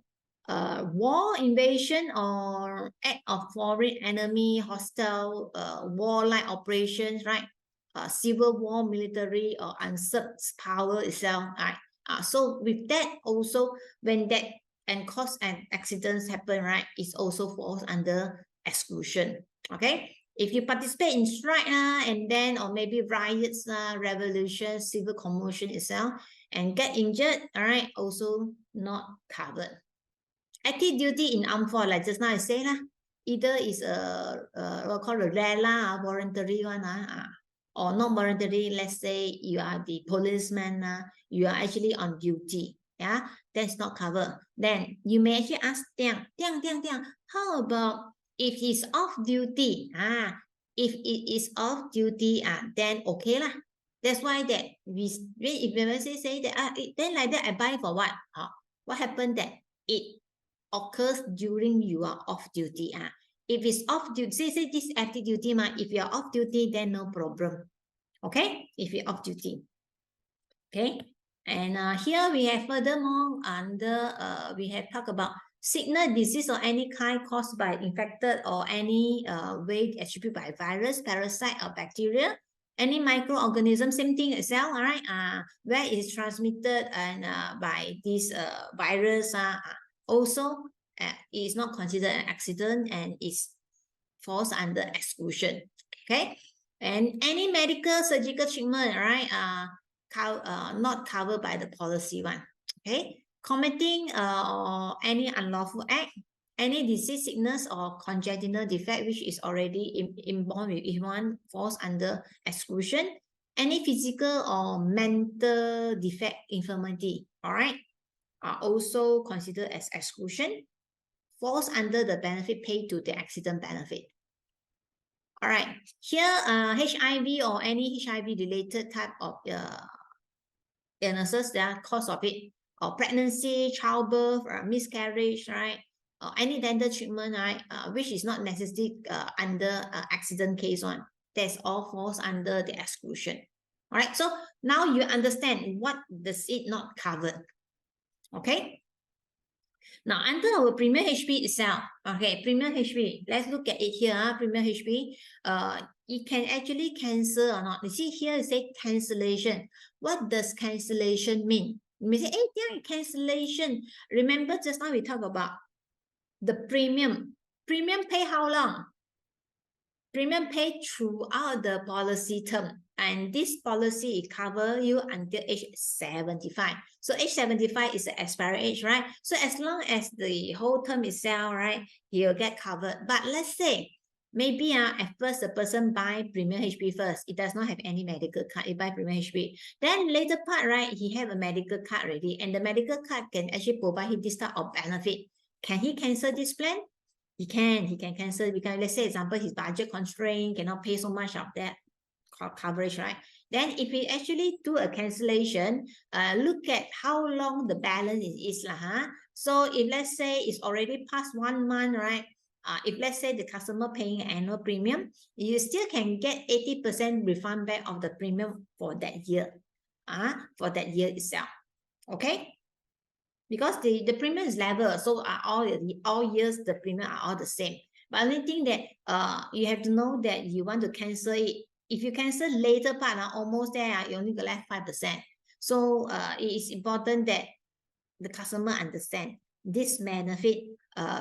Speaker 1: War, invasion, or act of foreign enemy, hostile, warlike operations, right? Civil war, military, or usurped power itself, right? So with that also, when that and cause and accidents happen, right, it also falls under exclusion. Okay, if you participate in strike and then or maybe riots, revolution, civil commotion itself, and get injured, all right, also not covered. Active duty in armed force, like just now I say lah, either is what called a RELA, voluntary one, or not voluntary. Let's say you are the policeman, you are actually on duty. Yeah, that's not covered. Then you may actually ask Tiang, how about if he's off duty? If it is off duty, then okay lah. That's why that if you say that then like that I buy for what? What happened that it occurs during you are off duty. If it's off duty, say this active duty, if you are off duty, then no problem. Okay, if you're off duty. Okay, and here we have furthermore under we have talked about sickness, disease, or any kind caused by infected or any way attributed by virus, parasite, or bacteria. Any microorganism, same thing itself, all right? Where it is transmitted and by this virus, also it is not considered an accident and it falls under exclusion. Okay, and any medical surgical treatment, right? Not covered by the policy one. Okay, committing or any unlawful act, any disease, sickness, or congenital defect which is already inborn with one falls under exclusion. Any physical or mental defect, infirmity, all right, are also considered as exclusion. Falls under the benefit paid to the accident benefit. All right, here HIV or any HIV-related type of illnesses, that are cause of it, or pregnancy, childbirth, or miscarriage, right? Or any dental treatment, right? Which is not necessarily under accident case one. That's all falls under the exclusion. All right, so now you understand what does it not cover. Okay. Now, under our premium HP itself, okay, premium HP, let's look at it here, premium HP, it can actually cancel or not. You see here, it says cancellation. What does cancellation mean? You may say, hey, yeah, cancellation. Remember just now we talked about the premium. Premium pay how long? premium paid throughout the policy term, and this policy it cover you until age 75. So age 75 is the expiry age, right? So as long as the whole term itself, right, you'll get covered. But let's say maybe at first the person buy premium HP first, it does not have any medical card, it buy premium HP. Then later part, right, he have a medical card already, and the medical card can actually provide him this type of benefit. Can he cancel this plan? He can cancel because let's say example his budget constraint cannot pay so much of that coverage, right? Then if we actually do a cancellation, look at how long the balance is lah. So if let's say it's already past 1 month, right? If let's say the customer paying annual premium, you still can get 80% refund back of the premium for that year, for that year itself. Okay. Because the premium is level, so all years the premium are all the same. But only thing that you have to know that you want to cancel it. If you cancel later part, almost there, you only got left 5%. So it is important that the customer understand this benefit.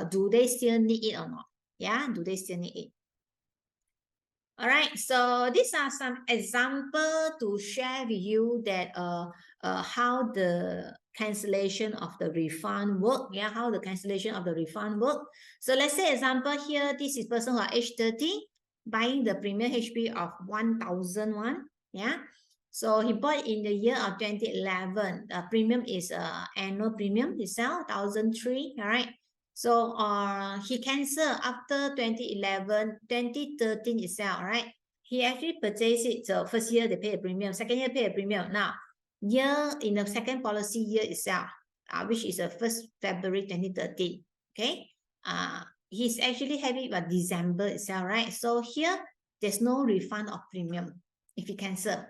Speaker 1: Do they still need it or not? Yeah, do they still need it? All right, so these are some examples to share with you that how the cancellation of the refund work. Yeah, how the cancellation of the refund work. So let's say example here, this is person who are age 30, buying the premium HP of 1,001. Yeah, so he bought in the year of 2011. The premium is annual premium itself, 1,003. All right. So he canceled after 2011, 2013 itself, right? He actually purchased it. So first year they pay a premium, second year pay a premium. Now, year in the second policy year itself, which is the 1st February 2013. Okay. He's actually having about December itself, right? So here there's no refund of premium if he cancel.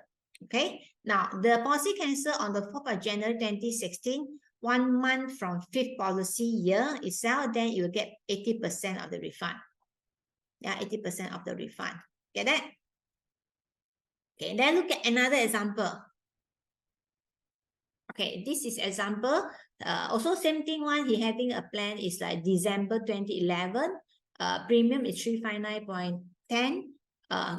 Speaker 1: Okay. Now the policy cancel on the 4th of January 2016. 1 month from 5th policy year itself, then you will get 80% of the refund. Yeah, 80% of the refund. Get that? Okay, then look at another example. Okay, this is example. Also same thing one, he having a plan is like December 2011. Premium is 359.10.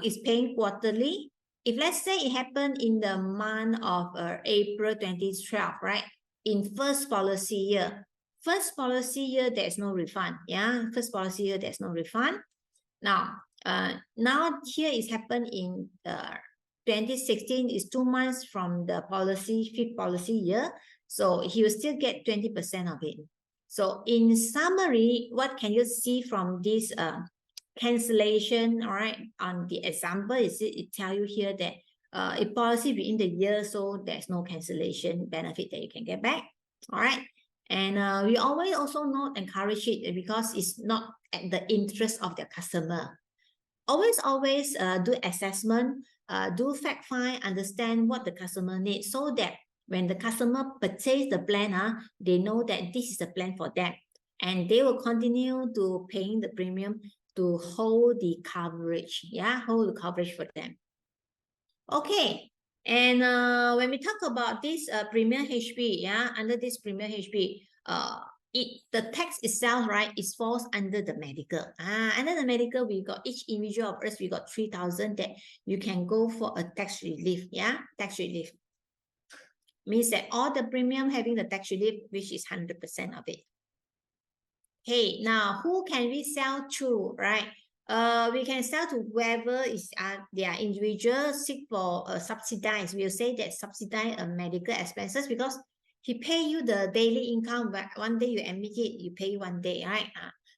Speaker 1: Is paying quarterly. If let's say it happened in the month of April 2012, right? In first policy year, there's no refund. Yeah, first policy year, there's no refund. Now here is happened in 2016 is 2 months from the policy 5th policy year, so he will still get 20% of it. So in summary, what can you see from this cancellation? All right, on the example is it tell you here that a policy within the year, so there's no cancellation benefit that you can get back. All right, and we always also not encourage it because it's not at the interest of the customer. Always do assessment, do fact find, understand what the customer needs, so that when the customer purchase the plan, they know that this is the plan for them, and they will continue to paying the premium to hold the coverage. Yeah, hold the coverage for them. Okay, and when we talk about this premium HP, yeah, under this premium HP, the tax itself, right, it falls under the medical. Under the medical, we got each individual of us, we got 3,000 that you can go for a tax relief. Yeah, tax relief means that all the premium having the tax relief, which is 100% of it. Hey, now who can we sell to, right? We can sell to whoever is their individual seek for subsidized. We'll say that subsidize medical expenses because he pay you the daily income, but one day you admit it, you pay 1 day, right?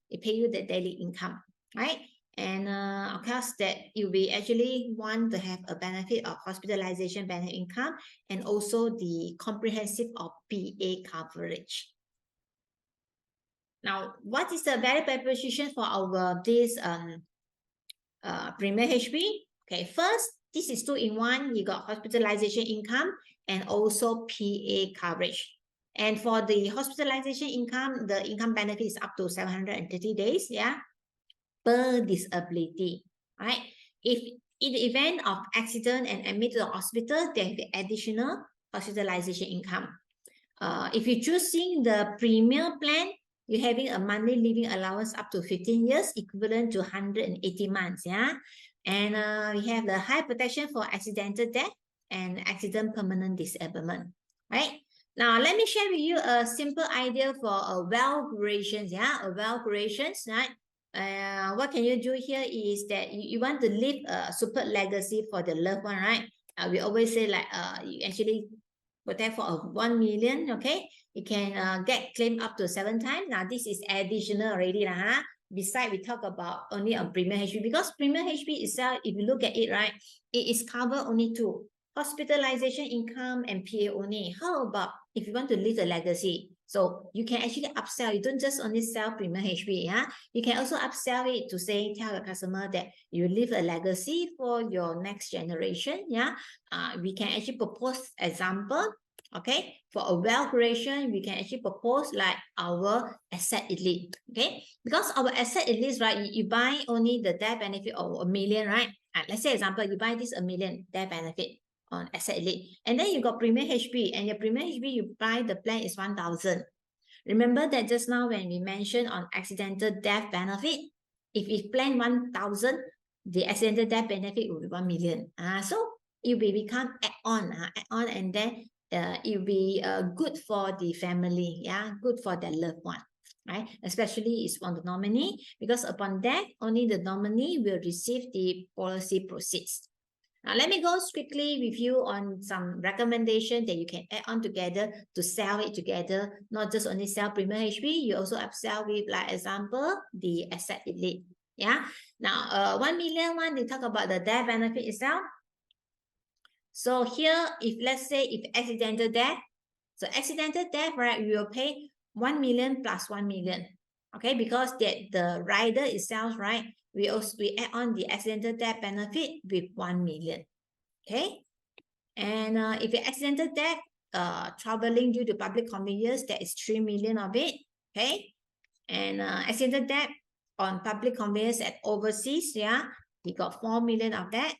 Speaker 1: He pay you the daily income, right? And of course that you will actually want to have a benefit of hospitalization benefit income and also the comprehensive of PA coverage. Now, what is the value proposition for our this premium HP? Okay, first, this is 2-in-1. You got hospitalization income and also PA coverage. And for the hospitalization income, the income benefit is up to 730 days, yeah, per disability, right? If in the event of accident and admit to the hospital, there is the additional hospitalization income. If you're choosing the premium plan, you're having a monthly living allowance up to 15 years, equivalent to 180 months, yeah? And we have the high protection for accidental death and accident permanent disablement, right? Now, let me share with you a simple idea for a wealth creation, yeah? A wealth creation, right? What can you do here is that you want to leave a super legacy for the loved one, right? We always say like you actually protect for 1 million, okay? You can get claim up to 7 times. Now this is additional already, huh? Besides, we talk about only on premium HP, because premium HP itself, if you look at it, right, it is covered only to hospitalization income and PA only. How about if you want to leave a legacy? So you can actually upsell. You don't just only sell premium HP, yeah? You can also upsell it to say, tell your customer that you leave a legacy for your next generation, yeah? We can actually propose example, okay? For a wealth creation, we can actually propose like our asset elite, okay? Because our asset elite, right, you buy only the death benefit of 1 million, right? Let's say example, you buy this 1 million death benefit on asset elite, and then you got premium HP, and your premium HP, you buy the plan is 1,000. Remember that just now when we mentioned on accidental death benefit, if we plan 1,000, the accidental death benefit will be 1 million. So it will become add-on, and then it will be good for the family, yeah, good for the loved one, right? Especially it's on the nominee, because upon death, only the nominee will receive the policy proceeds. Now, let me go quickly with you on some recommendation that you can add on together to sell it together. Not just only sell premium HP, you also upsell with, like example, the asset elite. Yeah. Now, 1 million one, they talk about the death benefit itself. So here, if let's say if accidental death, so accidental death, right, we will pay 1 million plus 1 million. Okay, because that the rider itself, right, we add on the accidental death benefit with 1 million. Okay, and if you accidental death, traveling due to public convenience, that is 3 million of it. Okay, and accidental death on public convenience at overseas, yeah, we got 4 million of that.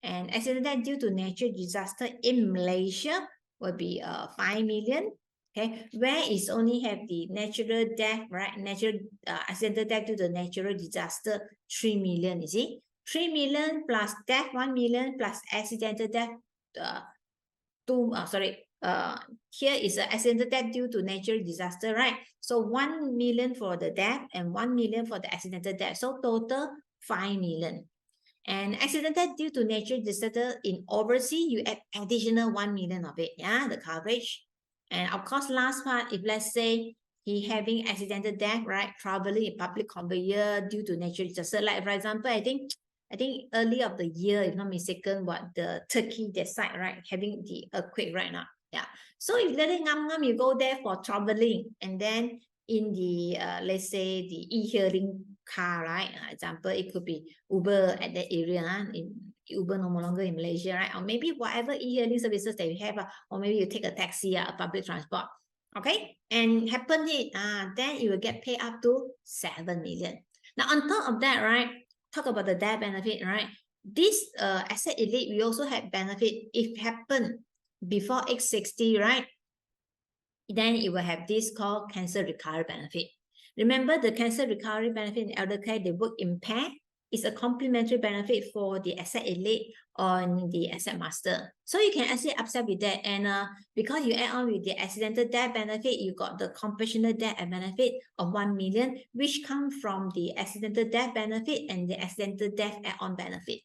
Speaker 1: And accidental death due to natural disaster in Malaysia will be 5 million. Okay, where is only have the natural death, right? Natural accidental death due to natural disaster, 3 million, you see? 3 million plus death, 1 million plus accidental death, here is an accidental death due to natural disaster, right? So 1 million for the death and 1 million for the accidental death. So total 5 million. And accidental due to natural disaster in overseas, you add additional 1 million of it, yeah, the coverage. And of course, last part, if let's say he having accidental death, right, traveling in public conveyance due to natural disaster, like for example, I think early of the year, if not mistaken, what the Turkey, that side, right, having the earthquake right now, yeah. So if letting you go there for traveling, and then in the let's say the e-hailing car, right? Example, it could be Uber at that area. In Uber no longer in Malaysia, right? Or maybe whatever e-hailing services that you have, or maybe you take a taxi, a public transport. Okay, and happen it, then you will get paid up to 7 million. Now on top of that, right? Talk about the death benefit, right? This asset elite, we also have benefit if happen before age 60, right? Then it will have this called cancer recovery benefit. Remember the cancer recovery benefit in elder care, they work in pair. It's a complementary benefit for the asset elite on the asset master. So you can actually upsell with that. And because you add on with the accidental death benefit, you got the compassionate death benefit of 1 million, which come from the accidental death benefit and the accidental death add-on benefit.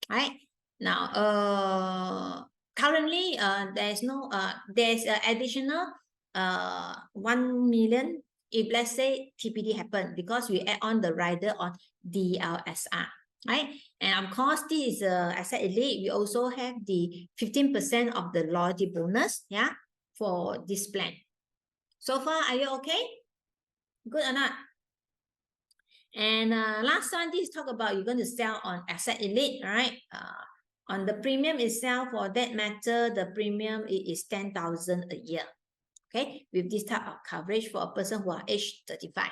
Speaker 1: Right? Now, currently, there's additional 1 million if let's say TPD happen, because we add on the rider on DLSR, right? And of course, this is asset elite. We also have the 15% of the loyalty bonus, yeah, for this plan. So far, are you okay? Good or not? And last one, this talk about you're going to sell on asset elite, right? On the premium itself, for that matter, the premium is 10,000 a year. Okay, with this type of coverage for a person who are age 35.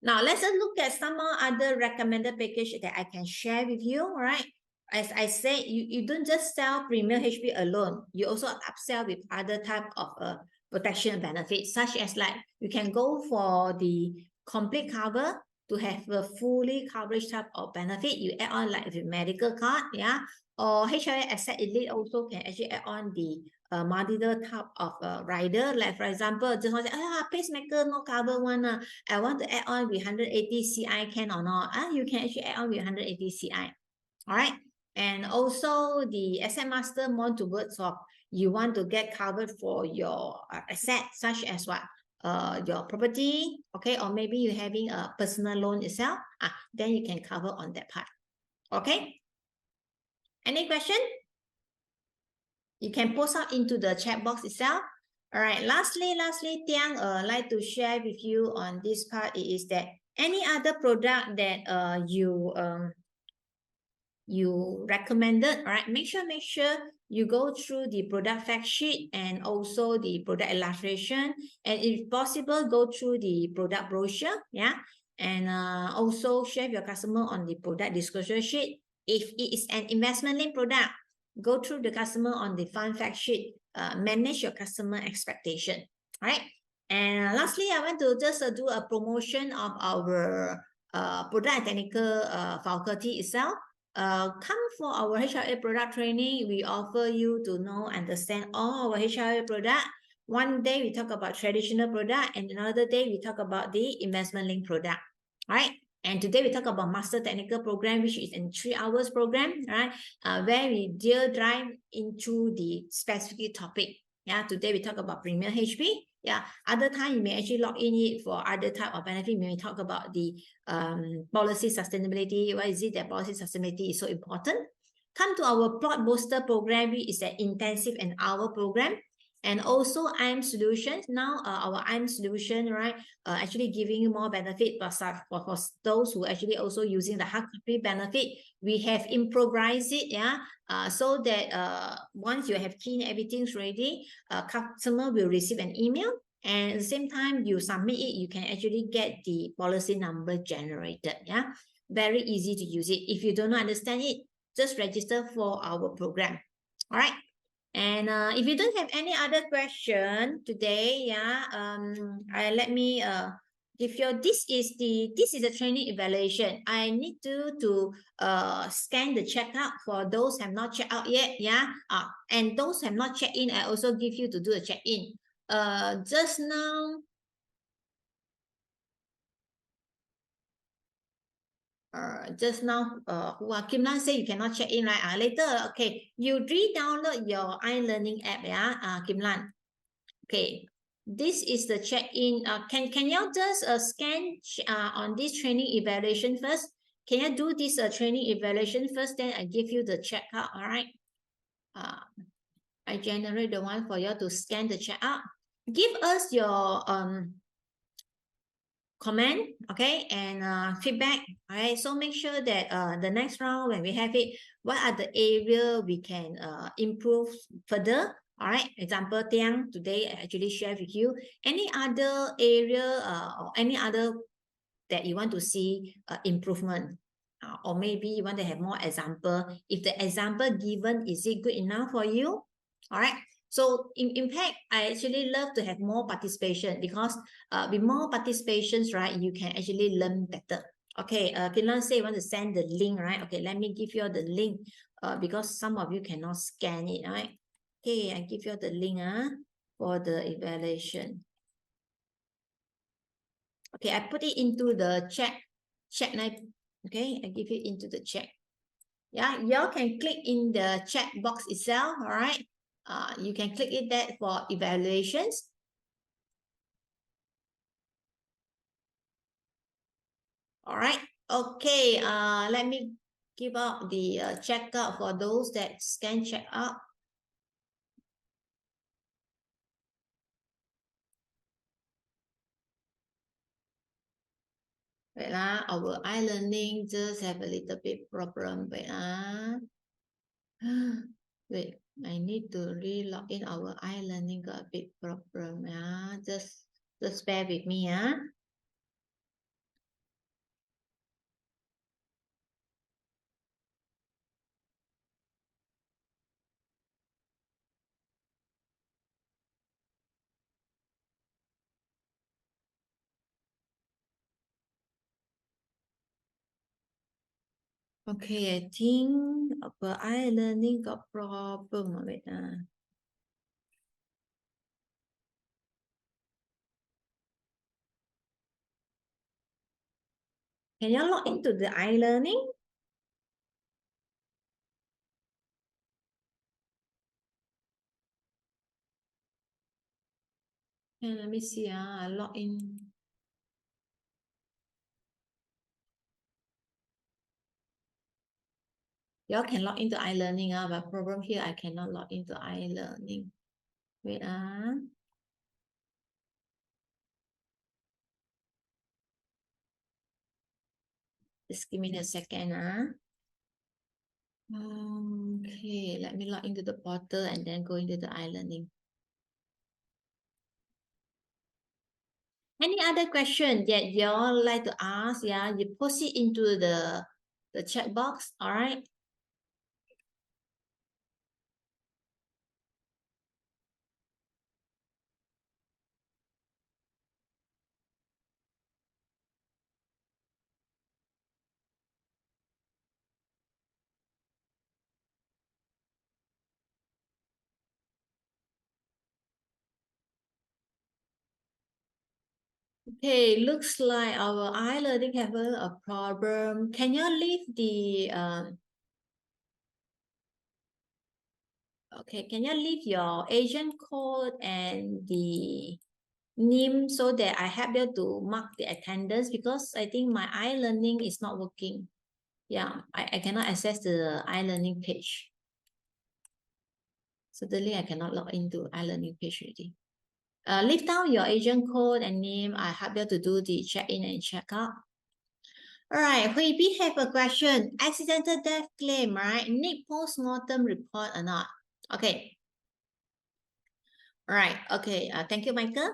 Speaker 1: Now, let's look at some more other recommended package that I can share with you, right? As I said, you don't just sell premium HP alone. You also upsell with other type of protection benefits, such as like you can go for the complete cover to have a fully coverage type of benefit. You add on like the medical card, yeah, or HLA Asset Elite also can actually add on the multiple type of rider. Like for example, just want to say, pacemaker no cover one. I want to add on with 180 CI can or not? You can actually add on with 180 CI. All right. And also the asset master more towards of you want to get covered for your assets such as what? Your property, okay, or maybe you're having a personal loan itself, then you can cover on that part. Okay. Any question? You can post out into the chat box itself. All right. Lastly, Tiang like to share with you on this part is that any other product that you recommended, all right, make sure you go through the product fact sheet and also the product illustration, and if possible go through the product brochure, yeah, and also share your customer on the product disclosure sheet. If it is an investment linked product, go through the customer on the fund fact sheet, manage your customer expectation. All right. And lastly, I want to just do a promotion of our product and technical faculty itself. Come for our HLA product training. We offer you to know, understand all our HLA product. One day we talk about traditional product, and another day we talk about the investment link product. All right. And today we talk about master technical program, which is in 3 hours program, right? Where we dive into the specific topic. Yeah. Today we talk about premier HP. Yeah. Other time you may actually log in it for other type of benefit. We may talk about the policy sustainability. Why is it that policy sustainability is so important? Come to our plot booster program, which is an intensive and hour program. And also IM solutions. Now our IM solution, right, actually giving you more benefit, but for those who actually also using the hard copy benefit, we have improvised it, yeah, so that once you have key and everything's ready, customer will receive an email, and at the same time you submit it, you can actually get the policy number generated, yeah. Very easy to use it. If you don't understand it, just register for our program. All right. And if you don't have any other question today, yeah, let me give you, this is the training evaluation. I need to scan the checkout for those have not checked out yet, yeah. And those have not checked in, I also give you to do a check-in. Just now, Kim Lan say you cannot check in, right? Later, okay, you re-download your iLearning app, yeah, Kim Lan. Okay, this is the check-in. Can you just scan on this training evaluation first? Can you do this training evaluation first? Then I give you the checkout. All right. I generate the one for you to scan the checkout. Give us your comment, okay, and feedback. All right. So make sure that the next round when we have it, what are the area we can improve further? All right. Example, Tiang, today I actually share with you any other area or any other that you want to see improvement, or maybe you want to have more example. If the example given, is it good enough for you? All right. So in fact, I actually love to have more participation, because with more participations, right, you can actually learn better. Okay, Kinlan say you want to send the link, right? Okay, let me give you the link because some of you cannot scan it, right? Okay, I give you the link for the evaluation. Okay, I put it into the chat now. Okay, I give it into the chat. Yeah, y'all can click in the chat box itself, all right? You can click it that for evaluations. All right, okay, let me give out the checkout for those that scan checkout. Wait lah, our iLearning just have a little bit problem. Wait lah. Wait, I need to re-log in our iLearning, got a big problem. Yeah, just bear with me. Okay, I think I-learning got problem. Wait, can you log into the I-learning? Let me see. Log in. Y'all can log into I-learning, but problem here I cannot log into I-learning. Wait, just give me a second, Okay, let me log into the portal and then go into the I-learning. Any other question that y'all like to ask? Yeah, you post it into the chat box, all right? Okay, looks like our I-learning have a problem. Can you leave the okay, can you leave your agent code and the name so that I help you to mark the attendance, because I think my I-learning is not working. Yeah, I cannot access the I-learning page. Suddenly I cannot log into I-learning page already. Leave down your agent code and name. I help you to do the check-in and check-out. All right, we have a question. Accidental death claim, right? Need post-mortem report or not? Okay. All right. Okay. Thank you, Michael.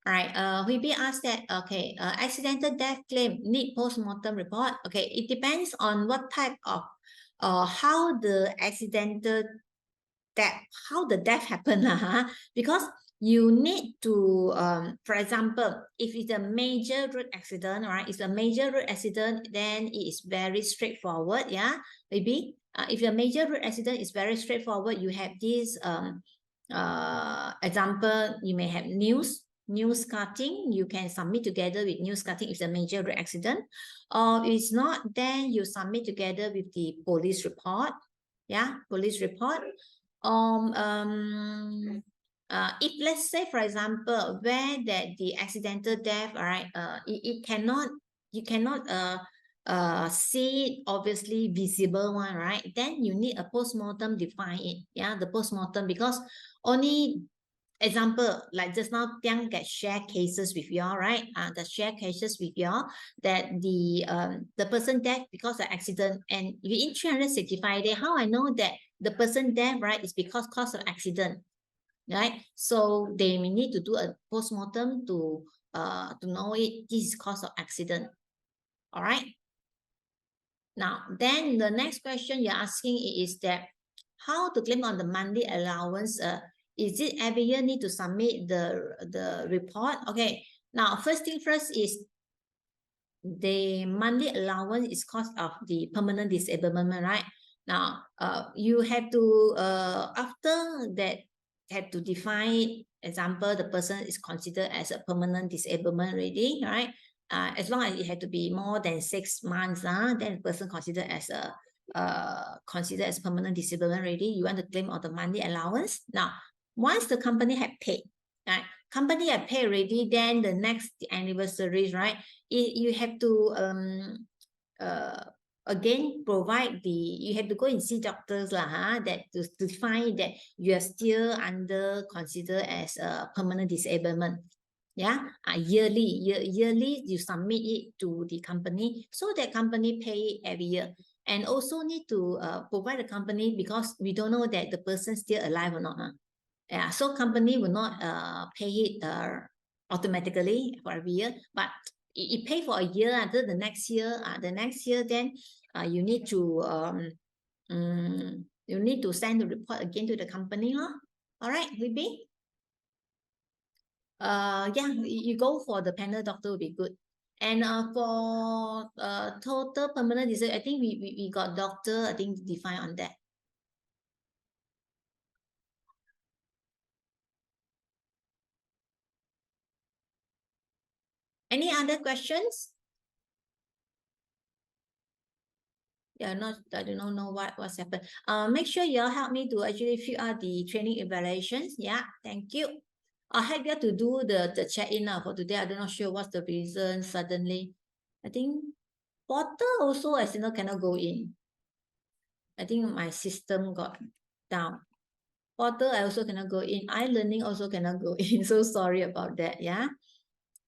Speaker 1: All right. Hui asked that. Okay. Accidental death claim need post-mortem report. Okay. It depends on what type of, how the accidental death, how the death happened, because you need to, for example, if it's a major road accident, right? It's a major road accident, then it is very straightforward, yeah. Maybe if a major road accident is very straightforward, you have this example, you may have news cutting, you can submit together with news cutting if it's a major road accident. Or if it's not, then you submit together with the police report, yeah, police report. If let's say, for example, where that the accidental death, all right, it cannot, you cannot see it obviously visible one, right? Then you need a post-mortem define it, yeah, the post-mortem, because only example, like just now, Tiang get share cases with y'all, right? The share cases with y'all that the person dead because of accident, and within 365 days, how I know that the person dead, right, is because cause of accident, right? So they may need to do a post-mortem to know it. This is cause of accident. All right. Now, then the next question you're asking is that how to claim on the monthly allowance? Is it every year need to submit the report? Okay. Now, first thing first is the monthly allowance is cost of the permanent disablement, right? Now, you have to after that have to define. Example, the person is considered as a permanent disablement already, right? As long as it had to be more than 6 months, then the person considered as permanent disablement already. You want to claim on the monthly allowance. Now, once the company had paid, right? Company had paid already, then the next anniversary, right? You have to again provide you have to go and see doctors that to find that you are still under considered as a permanent disablement. Yeah, yearly you submit it to the company so that company pay it every year, and also need to provide the company, because we don't know that the person still alive or not. Yeah, so company will not pay it automatically for every year, but it pay for a year until the next year. Then you need to send the report again to the company, all right, Libby? Yeah, you go for the panel doctor will be good. And for total permanent disability, I think we got doctor, I think, defined on that. Any other questions? Yeah, I do not know what's happened. Make sure you all help me to actually fill out the training evaluations. Yeah, thank you. I'll help you to do the check-in for today. I'm not sure what's the reason suddenly. I think portal also, as you know, cannot go in. I think my system got down. Portal, I also cannot go in. iLearning also cannot go in. So sorry about that. Yeah.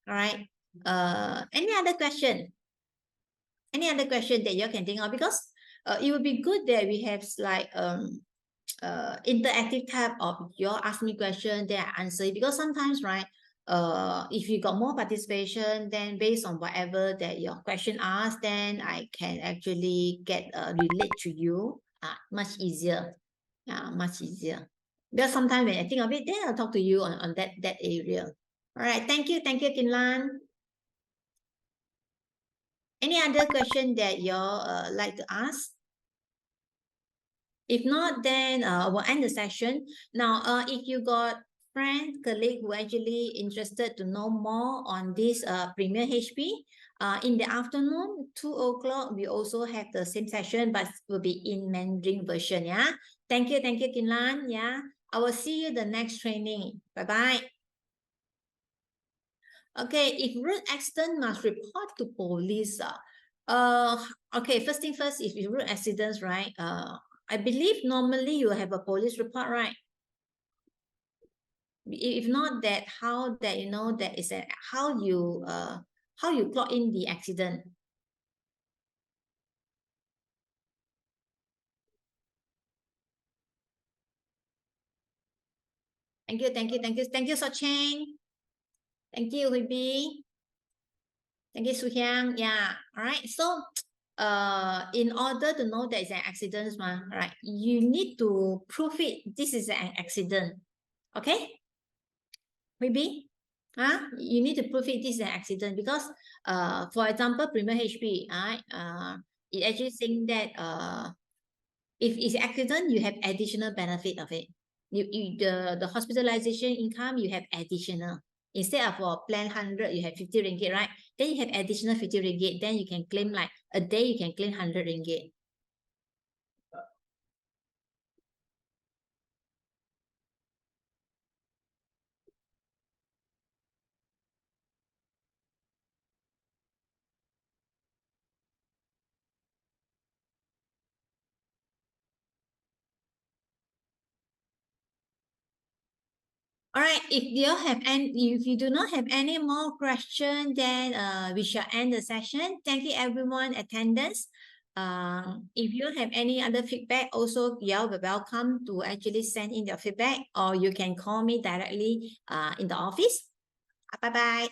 Speaker 1: All right. Any other question? Any other question that you can think of? Because it would be good that we have like interactive type of you ask me question, then I answer it. Because sometimes, right, if you got more participation, then based on whatever that your question asks, then I can actually get relate to you much easier. Much easier. Because sometimes when I think of it, then I'll talk to you on that area. All right. Thank you, Kinlan. Any other question that you like to ask? If not, then we'll end the session. Now, if you got friend, colleague who actually interested to know more on this Premier HP, in the afternoon, 2 o'clock, we also have the same session, but will be in Mandarin version, yeah? Thank you, Kinlan, yeah? I will see you the next training. Bye-bye. Okay, if road accident must report to police. Okay, first thing first, if you road accidents, right? I believe normally you have a police report, right? If not that, how that you know that is how you clock in the accident. Thank you, So Cheng. Thank you, Hui Bi. Thank you, Su Hyang. Yeah, all right. So, in order to know that it's an accident, right, you need to prove it. This is an accident. Okay, maybe, you need to prove it. This is an accident because, for example, Premier HP, right, it actually saying that, if it's accident, you have additional benefit of it. The hospitalization income you have additional. Instead of for plan 100, you have 50 ringgit, right? Then you have additional 50 ringgit. Then you can claim like a day, you can claim 100 ringgit. All right, if you do not have any more question, then we shall end the session. Thank you everyone attendance. If you have any other feedback, also you're welcome to actually send in your feedback, or you can call me directly in the office. Bye bye.